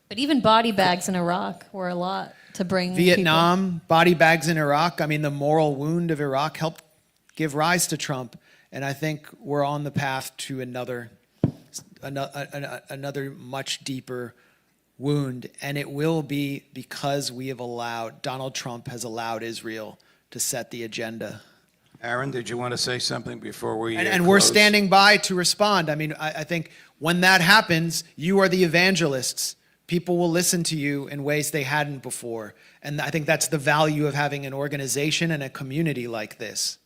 But even body bags in Iraq were a lot to bring Vietnam, body bags in Iraq. I mean, the moral wound of Iraq helped give rise to Trump. And I think we're on the path to another much deeper wound. And it will be because Donald Trump has allowed Israel to set the agenda. Aaron, did you want to say something before we And we're close? standing by to respond. I mean, I think when that happens, you are the evangelists. People will listen to you in ways they hadn't before. And I think that's the value of having an organization and a community like this.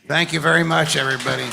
Thank you very much, everybody.